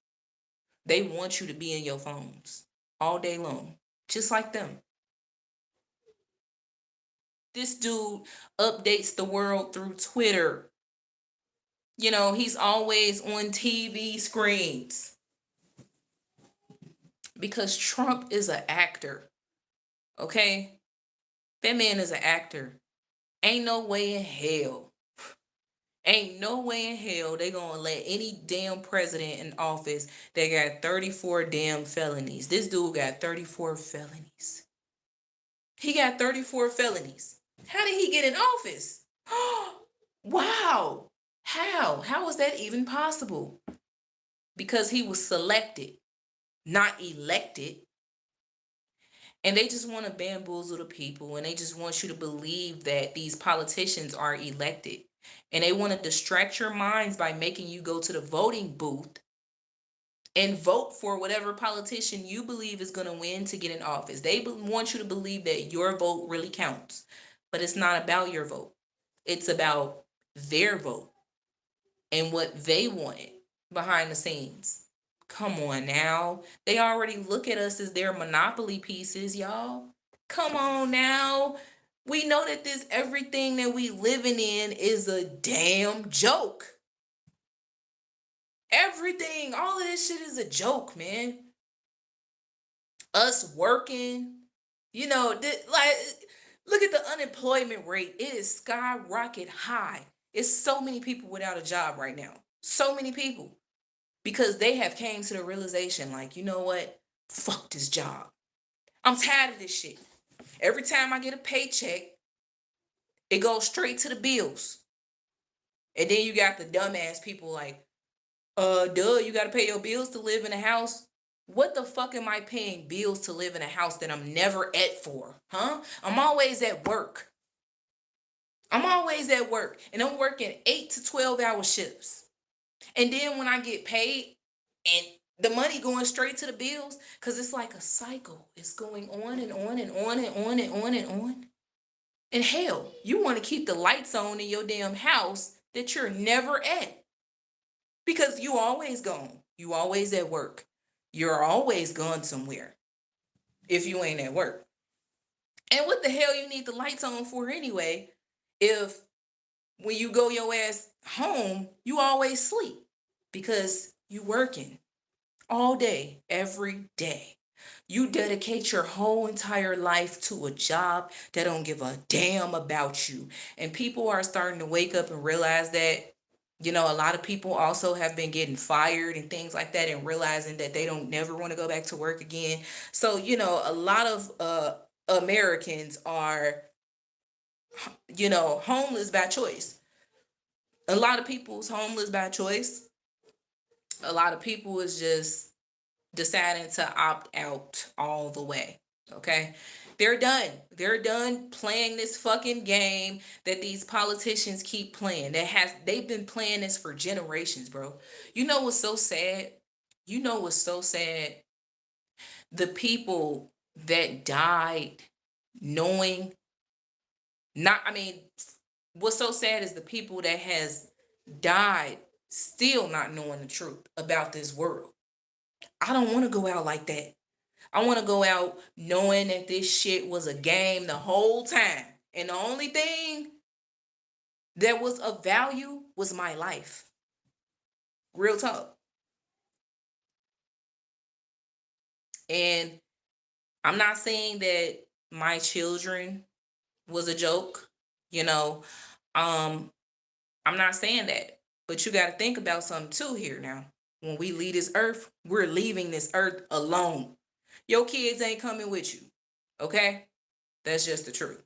They want you to be in your phones all day long, just like them. This dude updates the world through Twitter. You know, he's always on TV screens because Trump is an actor. Okay? That man is an actor. Ain't no way in hell. Ain't no way in hell they gonna let any damn president in office that got 34 damn felonies. This dude got 34 felonies. He got 34 felonies. How did he get in office? Wow. How? How was that even possible? Because he was selected, not elected. And they just want to bamboozle the people and they just want you to believe that these politicians are elected. And they want to distract your minds by making you go to the voting booth and vote for whatever politician you believe is going to win to get in office. They want you to believe that your vote really counts. But it's not about your vote. It's about their vote and what they wanted behind the scenes. Come on now. They already look at us as their monopoly pieces, y'all. Come on now. We know that this everything that we living in is a damn joke. Everything, all of this shit is a joke, man. Us working, like, look at the unemployment rate. It is skyrocket high. It's so many people without a job right now. So many people. Because they have came to the realization, like, you know what? Fuck this job. I'm tired of this shit. Every time I get a paycheck, it goes straight to the bills. And then you got the dumbass people like, you gotta pay your bills to live in a house. What the fuck am I paying bills to live in a house that I'm never at for? Huh? I'm always at work. I'm always at work. And I'm working 8 to 12-hour shifts. And then when I get paid and the money going straight to the bills, because it's like a cycle. It's going on and on and on and on and on and on. And hell, you want to keep the lights on in your damn house that you're never at. Because you always gone. You always at work. You're always gone somewhere if you ain't at work. And what the hell you need the lights on for anyway if when you go your ass home, you always sleep because you working all day, every day. You dedicate your whole entire life to a job that don't give a damn about you. And people are starting to wake up and realize that, a lot of people also have been getting fired and things like that and realizing that they don't never want to go back to work again. So, a lot of Americans are, homeless by choice. A lot of people is homeless by choice. A lot of people is just deciding to opt out all the way. Okay? They're done. They're done playing this fucking game that these politicians keep playing. They've been playing this for generations, bro. You know what's so sad? You know what's so sad? The people that died knowing not I mean what's so sad is the people that has died still not knowing the truth about this world. I don't want to go out like that. I want to go out knowing that this shit was a game the whole time. And the only thing that was of value was my life. Real talk. And I'm not saying that my children was a joke, you know. Um, I'm not saying that. But you got to think about something too here now. When we leave this earth, we're leaving this earth alone. Your kids ain't coming with you. Okay? That's just the truth.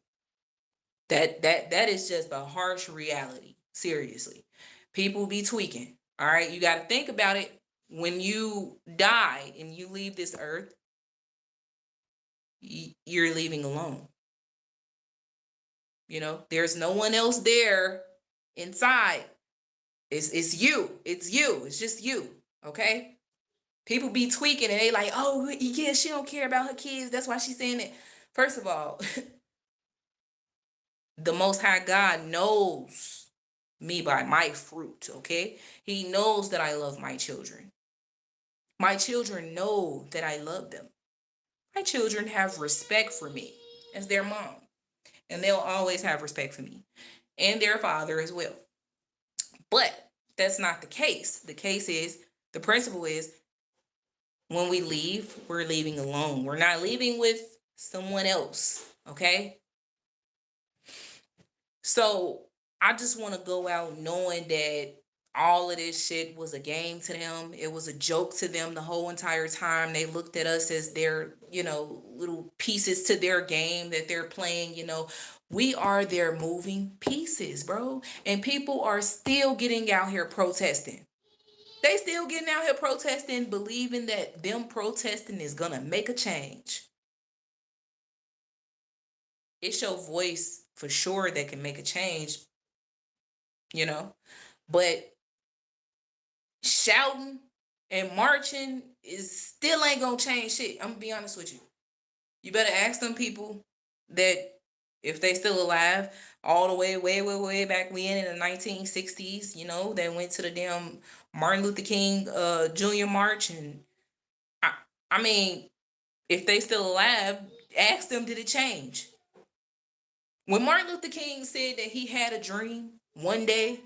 That is just a harsh reality. Seriously. People be tweaking. All right? You got to think about it. When you die and you leave this earth, you're leaving alone. You know, there's no one else there inside. It's you. It's you. It's just you. Okay? People be tweaking and they like, oh yeah, she don't care about her kids. That's why she's saying it. First of all, the Most High God knows me by my fruit, okay? He knows that I love my children. My children know that I love them. My children have respect for me as their mom, and they'll always have respect for me and their father as well. But that's not the case. The case is, the principle is, when we leave, we're leaving alone. We're not leaving with someone else, okay? So I just want to go out knowing that all of this shit was a game to them. It was a joke to them the whole entire time. They looked at us as their, little pieces to their game that they're playing. We are their moving pieces, bro. And people are still getting out here protesting. They still getting out here protesting, believing that them protesting is gonna make a change. It's your voice for sure that can make a change, you know. But shouting and marching is still ain't gonna change shit. I'm gonna be honest with you. You better ask them people that if they still alive, all the way, way back when in the 1960s, that went to the damn Martin Luther King Jr. March. And I mean, if they still alive, ask them, did it change? When Martin Luther King said that he had a dream one day,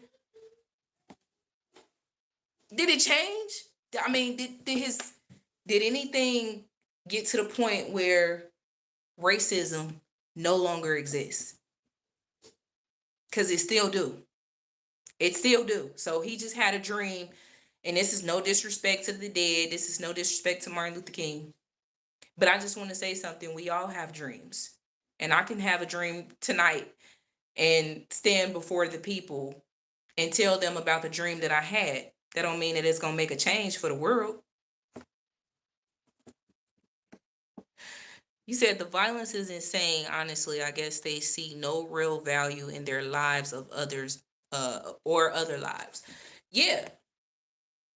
did it change? I mean, did anything get to the point where racism no longer exists? Because it still do. It still do. So he just had a dream, and this is no disrespect to the dead. This is no disrespect to Martin Luther King. But I just want to say something. We all have dreams. And I can have a dream tonight and stand before the people and tell them about the dream that I had. That don't mean that it's going to make a change for the world. You said the violence is insane. Honestly, I guess they see no real value in their lives of others or other lives. Yeah.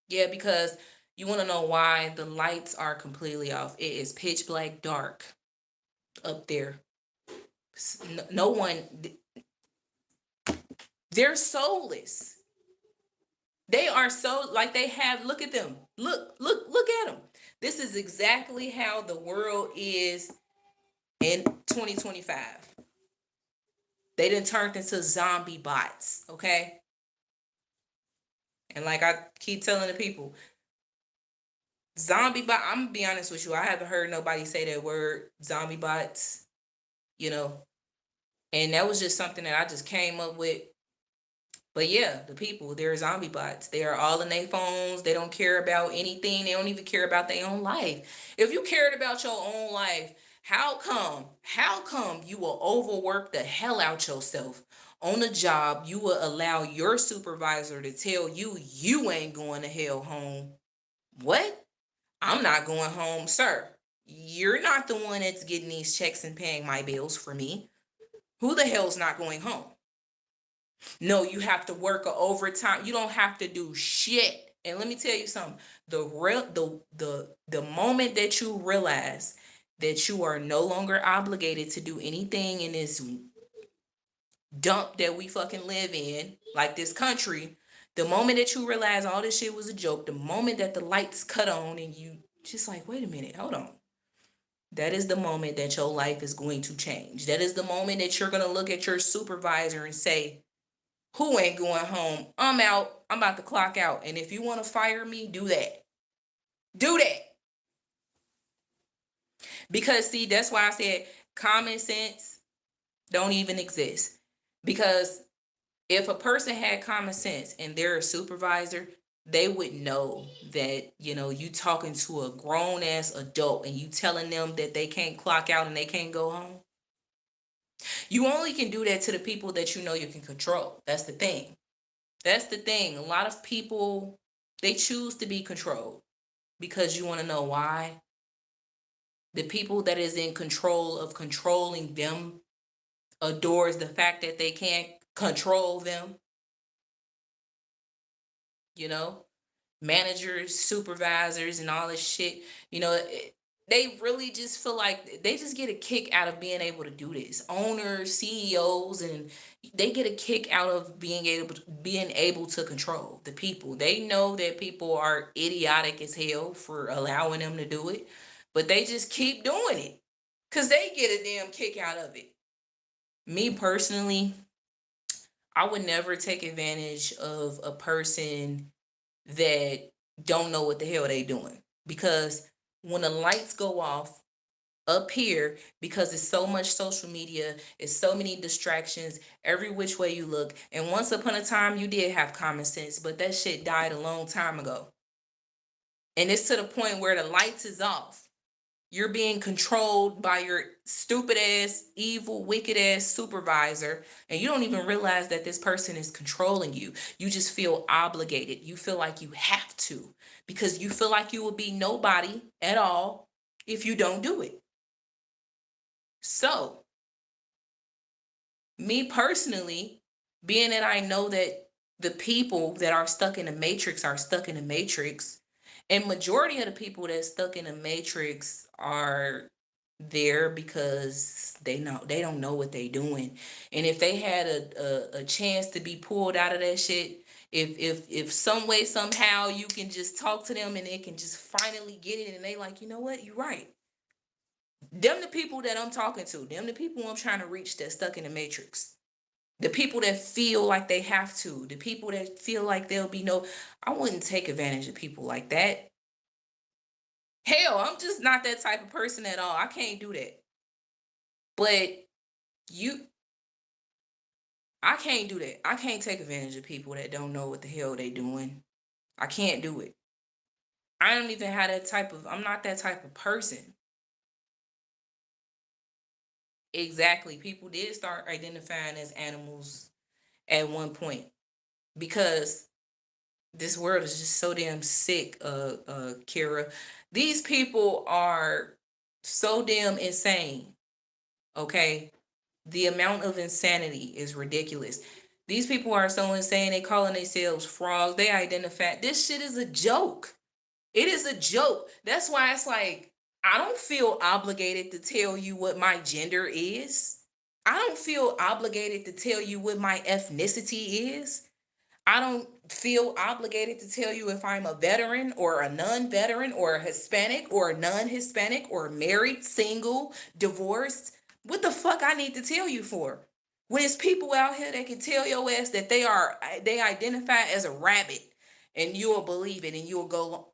Yeah, because you want to know why the lights are completely off. It is pitch black dark up there. No one, they're soulless. They are so, like, they have, look at them. Look at them. This is exactly how the world is in 2025. They done turned into zombie bots, okay? And like I keep telling the people, zombie bot, I'm gonna be honest with you, I haven't heard nobody say that word, zombie bots, you know. And that was just something that I just came up with. But yeah, the people, they're zombie bots. They are all in their phones. They don't care about anything. They don't even care about their own life. If you cared about your own life, how come you will overwork the hell out yourself on the job, you will allow your supervisor to tell you you ain't going to hell home. What? I'm not going home, sir. You're not the one that's getting these checks and paying my bills for me. Who the hell's not going home? No, you have to work a overtime. You don't have to do shit. And let me tell you something. The moment that you realize that you are no longer obligated to do anything in this dump that we fucking live in, like this country, the moment that you realize all this shit was a joke, the moment that the lights cut on and you just like, wait a minute, hold on. That is the moment that your life is going to change. That is the moment that you're going to look at your supervisor and say, who ain't going home? I'm out. I'm about to clock out. And if you want to fire me, do that. Do that. Because see, that's why I said common sense don't even exist. Because if a person had common sense and they're a supervisor, they would know that, you talking to a grown ass adult and you telling them that they can't clock out and they can't go home. You only can do that to the people that you know you can control. That's the thing. That's the thing. A lot of people, they choose to be controlled because you want to know why. The people that is in control of controlling them adores the fact that they can't control them. You know, managers, supervisors, and all this shit. They really just feel like they just get a kick out of being able to do this. Owners, CEOs, and they get a kick out of being able to control the people. They know that people are idiotic as hell for allowing them to do it, but they just keep doing it because they get a damn kick out of it. Me personally, I would never take advantage of a person that don't know what the hell they doing, because when the lights go off up here, because it's so much social media, it's so many distractions every which way you look, and once upon a time you did have common sense, but that shit died a long time ago, and it's to the point where the lights is off. You're being controlled by your stupid ass, evil, wicked ass supervisor, and you don't even realize that this person is controlling you. You just feel obligated. You feel like you have to, because you feel like you will be nobody at all if you don't do it. So, me personally, being that I know that the people that are stuck in the matrix are stuck in the matrix, and majority of the people that's stuck in the matrix are there because they don't know what they doing. And if they had a chance to be pulled out of that shit, if some way somehow you can just talk to them and they can just finally get it, and they like, you know what, you're right. Them the people that I'm talking to, them the people I'm trying to reach that's stuck in the matrix. The people that feel like they have to, the people that feel like there'll be no, I wouldn't take advantage of people like that. Hell, I'm just not that type of person at all. I can't do that. But you, I can't do that. I can't take advantage of people that don't know what the hell they doing. I can't do it. I don't even have that type of, I'm not that type of person. Exactly. People did start identifying as animals at one point, because this world is just so damn sick, Kira. These people are so damn insane. Okay. The amount of insanity is ridiculous. These people are so insane, they calling themselves frogs. They identify, this shit is a joke. It is a joke. That's why it's like, I don't feel obligated to tell you what my gender is. I don't feel obligated to tell you what my ethnicity is. I don't feel obligated to tell you if I'm a veteran or a non-veteran or a Hispanic or a non-Hispanic or married, single, divorced. What the fuck I need to tell you for? When there's people out here that can tell your ass that they identify as a rabbit, and you'll believe it and you'll go.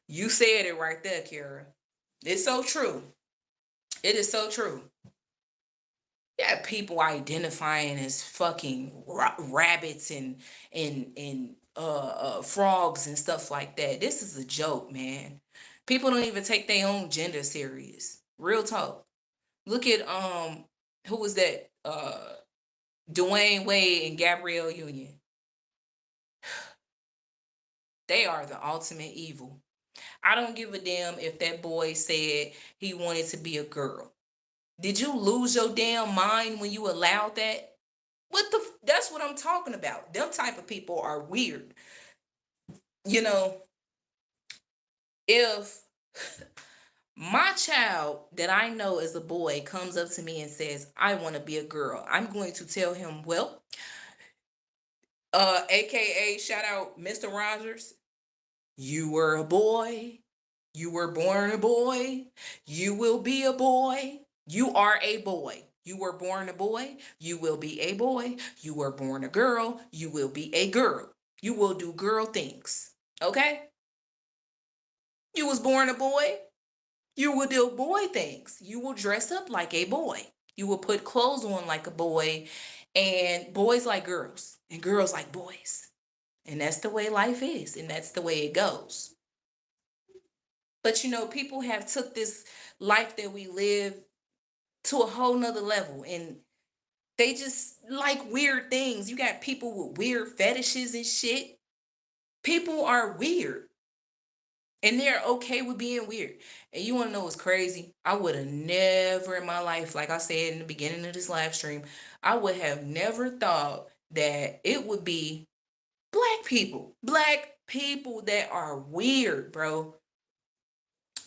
You said it right there, Kara. It's so true. It is so true. Yeah, people identifying as fucking rabbits and frogs and stuff like that. This is a joke, man. People don't even take their own gender serious. Real talk. Look at who was that? uh Dwayne Wade and Gabrielle Union. They are the ultimate evil. I don't give a damn if that boy said he wanted to be a girl. Did you lose your damn mind when you allowed that? That's what I'm talking about. Them type of people are weird. You know, if my child that I know is a boy comes up to me and says, I want to be a girl, I'm going to tell him, well, aka shout out Mr. Rogers, you were a boy. You were born a boy. You will be a boy. You are a boy. You were born a boy. You will be a boy. You were born a girl. You will be a girl. You will do girl things. Okay? You was born a boy. You will do boy things. You will dress up like a boy. You will put clothes on like a boy. And boys like girls. And girls like boys. And that's the way life is. And that's the way it goes. But people have took this life that we live to a whole nother level, and they just like weird things. You got people with weird fetishes and shit. People are weird, and they're okay with being weird. And you want to know what's crazy? I would have never in my life, like I said in the beginning of this live stream, I would have never thought that it would be black people that are weird, bro.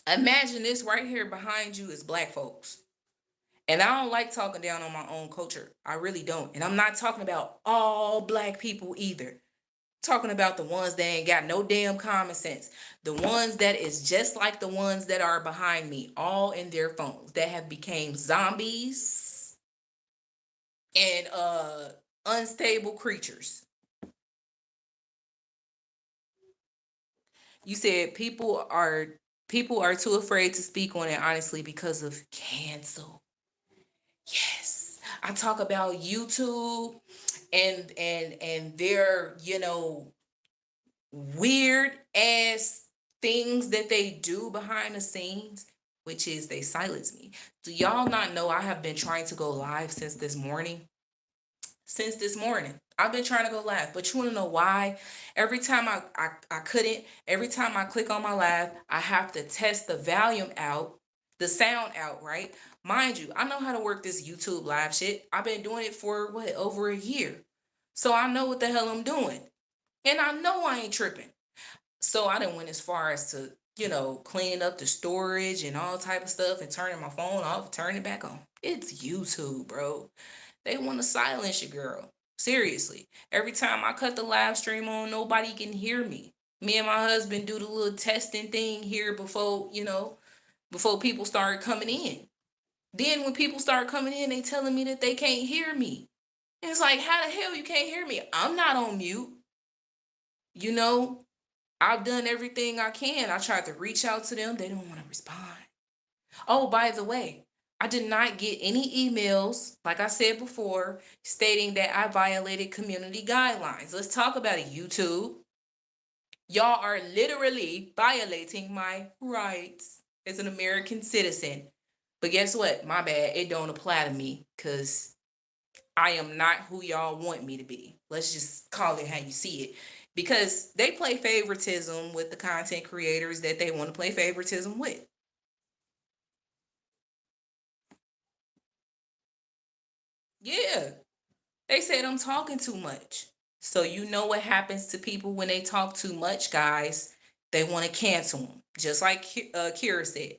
Imagine this right here behind you is black folks. And I don't like talking down on my own culture. I really don't. And I'm not talking about all black people either. I'm talking about the ones that ain't got no damn common sense. The ones that is just like the ones that are behind me, all in their phones, that have became zombies and unstable creatures. You said people are too afraid to speak on it honestly because of cancel. Yes. I talk about YouTube and their, weird ass things that they do behind the scenes, which is they silence me. Do y'all not know I have been trying to go live since this morning? Since this morning. I've been trying to go live, but you want to know why? Every time I couldn't, every time I click on my live, I have to test the volume out, the sound out, right? Mind you, I know how to work this YouTube live shit. I've been doing it for what, over a year. So I know what the hell I'm doing. And I know I ain't tripping. So I didn't went as far as to, cleaning up the storage and all type of stuff and turning my phone off, turning it back on. It's YouTube, bro. They want to silence your girl. Seriously. Every time I cut the live stream on, nobody can hear me. Me and my husband do the little testing thing here before people start coming in. Then when people start coming in, they telling me that they can't hear me. And it's like, how the hell you can't hear me? I'm not on mute. You know, I've done everything I can. I tried to reach out to them. They don't want to respond. Oh, by the way, I did not get any emails, like I said before, stating that I violated community guidelines. Let's talk about it, YouTube. Y'all are literally violating my rights as an American citizen. But guess what? My bad. It don't apply to me because I am not who y'all want me to be. Let's just call it how you see it. Because they play favoritism with the content creators that they want to play favoritism with. Yeah. They said I'm talking too much. So you know what happens to people when they talk too much, guys? They want to cancel them. Just like Kira said.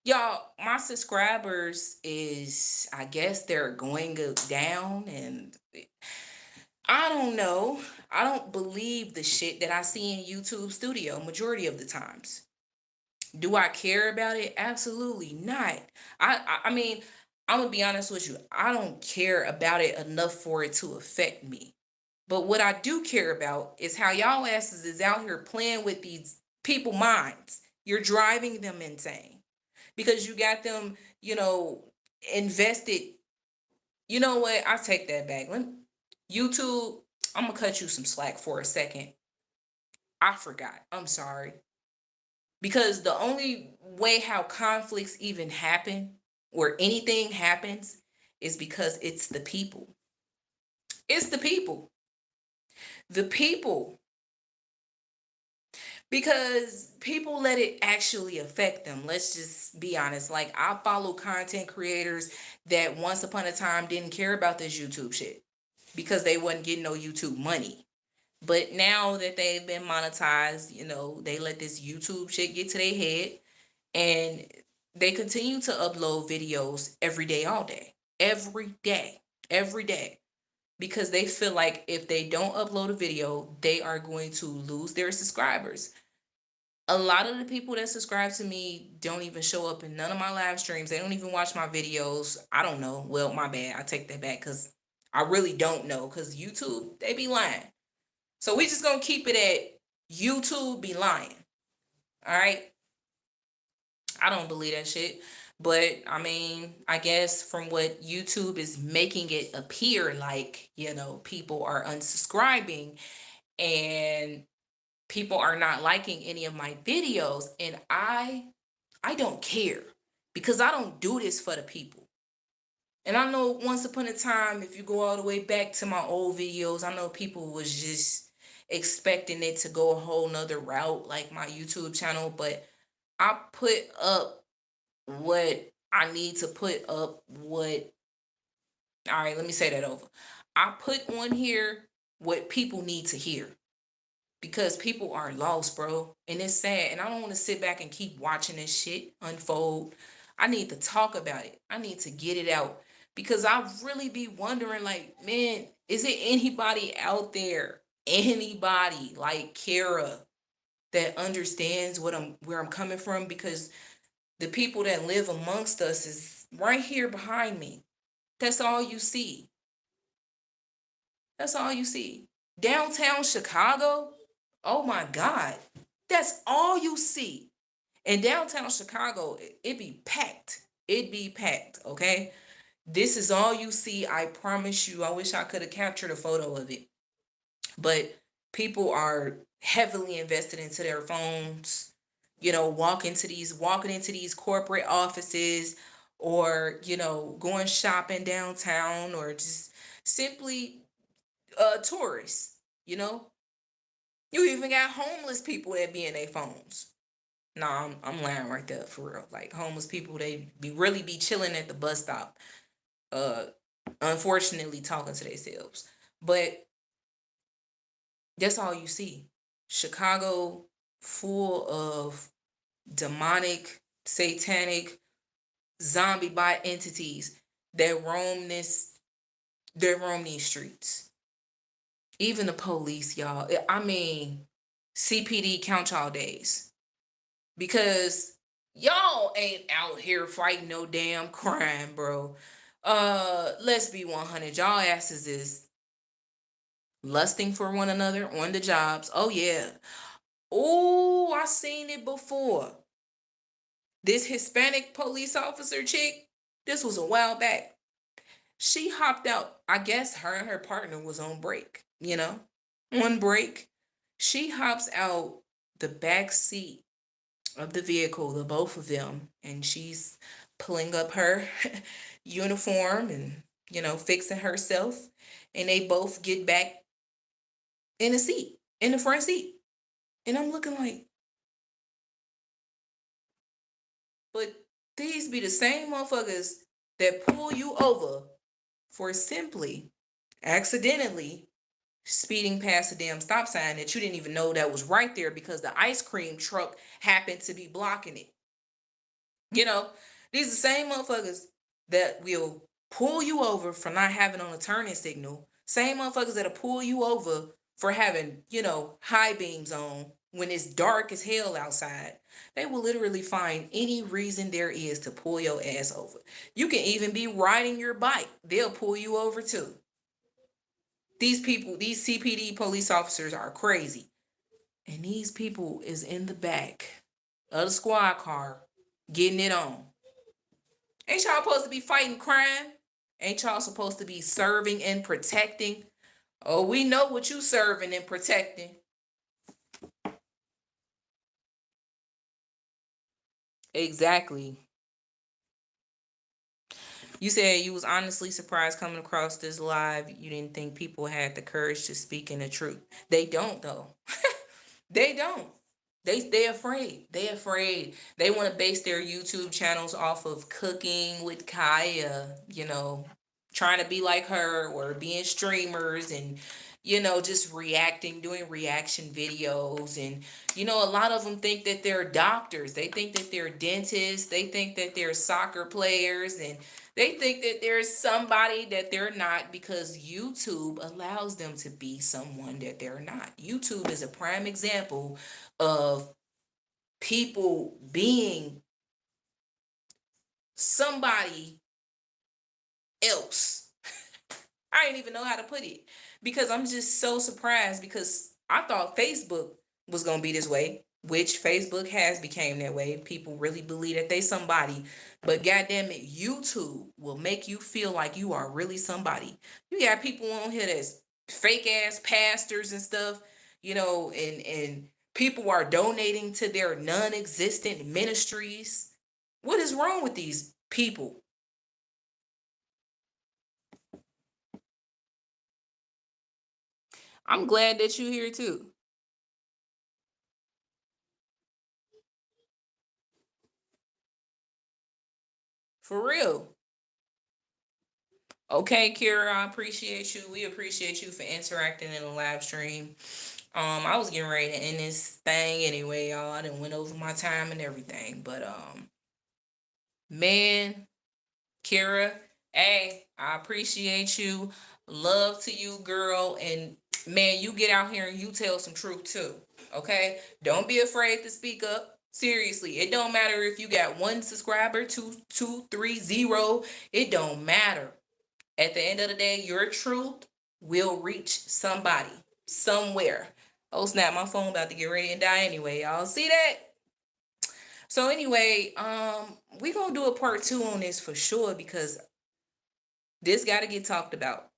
Y'all, my subscribers is, I guess they're going down, and I don't know. I don't believe the shit that I see in YouTube Studio majority of the times. Do I care about it? Absolutely not. I mean, I'm gonna be honest with you. I don't care about it enough for it to affect me. But what I do care about is how y'all asses is out here playing with these people minds. You're driving them insane because you got them, invested. You know what? I take that back. YouTube, I'm gonna cut you some slack for a second. I forgot. I'm sorry. Because the only way how conflicts even happen or anything happens is because it's the people. It's the people. The people. Because people let it actually affect them. Let's just be honest. Like, I follow content creators that once upon a time didn't care about this YouTube shit because they wasn't getting no YouTube money. But now that they've been monetized, they let this YouTube shit get to their head, and they continue to upload videos every day, all day, every day, every day, because they feel like if they don't upload a video, they are going to lose their subscribers. A lot of the people that subscribe to me don't even show up in none of my live streams. They don't even watch my videos. I don't know. Well, my bad. I take that back because I really don't know, because YouTube, they be lying. So we just gonna keep it at YouTube be lying. All right. I don't believe that shit. But I mean, I guess from what YouTube is making it appear like, people are unsubscribing and people are not liking any of my videos, and I don't care, because I don't do this for the people. And I know once upon a time, if you go all the way back to my old videos, I know people was just expecting it to go a whole nother route like my YouTube channel, but I put up what I need to put up. All right, let me say that over. I put on here what people need to hear, because people are lost, bro. And it's sad. And I don't want to sit back and keep watching this shit unfold. I need to talk about it. I need to get it out, because I really be wondering, like, man, is it anybody out there, anybody like Kara, that understands where I'm coming from? Because the people that live amongst us is right here behind me. That's all you see. That's all you see. Downtown Chicago, oh my God. That's all you see. In downtown Chicago, it be packed. It be packed, okay? This is all you see. I promise you. I wish I could have captured a photo of it. But people are heavily invested into their phones, walking into these corporate offices, or, going shopping downtown, or just simply tourists, you know? You even got homeless people that be in their phones. Nah, I'm lying right there, for real. Like, homeless people, they really be chilling at the bus stop. Uh, Unfortunately, talking to themselves. But that's all you see. Chicago, full of demonic, satanic, zombie bot entities that roam these streets. Even the police, y'all. I mean, CPD, count y'all days. Because y'all ain't out here fighting no damn crime, bro. Let's be 100. Y'all asses is lusting for one another on the jobs. Oh yeah. Oh, I seen it before. This Hispanic police officer chick, this was a while back. She hopped out. I guess her and her partner was on break, on break. She hops out the back seat of the vehicle, the both of them, and she's pulling up her uniform and, fixing herself. And they both get back in the seat, in the front seat. And I'm looking like, but these be the same motherfuckers that pull you over for simply, accidentally speeding past a damn stop sign that you didn't even know that was right there, because the ice cream truck happened to be blocking it. These are the same motherfuckers that will pull you over for not having on a turning signal. Same motherfuckers that'll pull you over for having, high beams on when it's dark as hell outside. They will literally find any reason there is to pull your ass over. You can even be riding your bike. They'll pull you over too. These people, these CPD police officers are crazy. And these people is in the back of the squad car getting it on. Ain't y'all supposed to be fighting crime? Ain't y'all supposed to be serving and protecting? Oh, we know what you serving and protecting. Exactly. You said you was honestly surprised coming across this live. You didn't think people had the courage to speak in the truth. They don't though. They don't. They afraid. They afraid. They want to base their YouTube channels off of cooking with Kaya, trying to be like her or being streamers and just reacting, doing reaction videos. And a lot of them think that they're doctors. They think that they're dentists. They think that they're soccer players, and they think that there's somebody that they're not because YouTube allows them to be someone that they're not. YouTube is a prime example of people being somebody else. I didn't even know how to put it because I'm just so surprised because I thought Facebook was going to be this way, which Facebook has became that way. People really believe that they somebody, but goddamn it, YouTube will make you feel like you are really somebody. You got people on here that's fake ass pastors and stuff, and people are donating to their non-existent ministries. What is wrong with these people? I'm glad that you're here too. For real. Okay, Kira, I appreciate you. We appreciate you for interacting in the live stream. I was getting ready to end this thing anyway, y'all. I done went over my time and everything. But man, Kira, hey, I appreciate you. Love to you, girl. And man, you get out here and you tell some truth too. Okay? Don't be afraid to speak up. Seriously, it don't matter if you got one subscriber, two, 3, 0. It don't matter. At the end of the day, your truth will reach somebody somewhere. Oh snap, my phone about to get ready and die anyway. Y'all see that? So anyway, we gonna do a part 2 on this for sure because this gotta get talked about.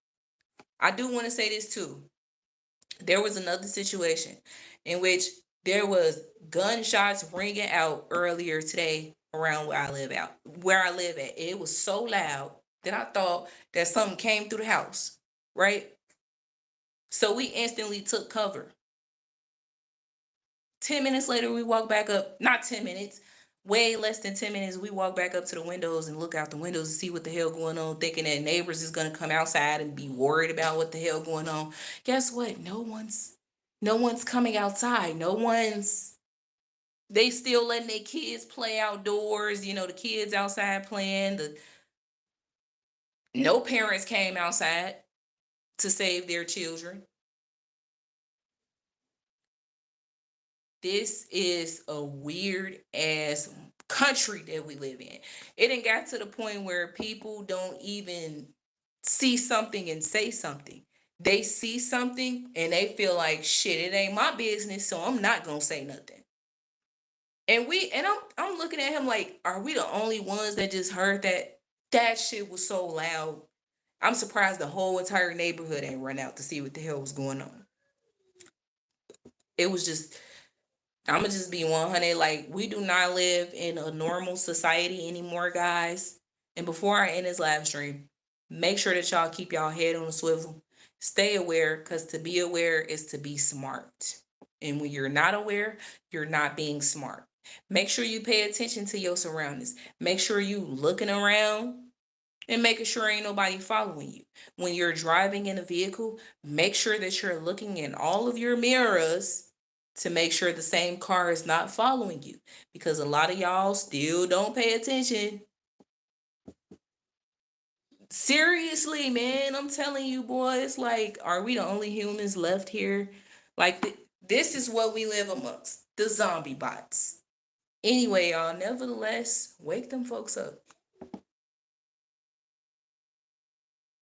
I do want to say this too. There was another situation in which there was gunshots ringing out earlier today around where I live at. It was so loud that I thought that something came through the house, right? So we instantly took cover. 10 minutes later, we walk back up, not 10 minutes, way less than 10 minutes. We walk back up to the windows and look out the windows to see what the hell going on, thinking that neighbors is going to come outside and be worried about what the hell going on. Guess what? No one's coming outside. They still letting their kids play outdoors. The kids outside playing. No parents came outside to save their children. This is a weird ass country that we live in. It ain't got to the point where people don't even see something and say something. They see something and they feel like shit, it ain't my business, so I'm not gonna say nothing. And I'm looking at him like, are we the only ones that just heard that? That shit was so loud. I'm surprised the whole entire neighborhood ain't run out to see what the hell was going on. It was just I'ma just be 100. Like, we do not live in a normal society anymore, guys. And before I end this live stream, make sure that y'all keep y'all head on the swivel. Stay aware, because to be aware is to be smart. And when you're not aware, you're not being smart. Make sure you pay attention to your surroundings. Make sure you looking around and making sure ain't nobody following you. When you're driving in a vehicle, make sure that you're looking in all of your mirrors to make sure the same car is not following you, because a lot of y'all still don't pay attention. Seriously, man, I'm telling you, boys, like, are we the only humans left here? Like, this is what we live amongst, the zombie bots. Anyway, y'all, nevertheless, wake them folks up.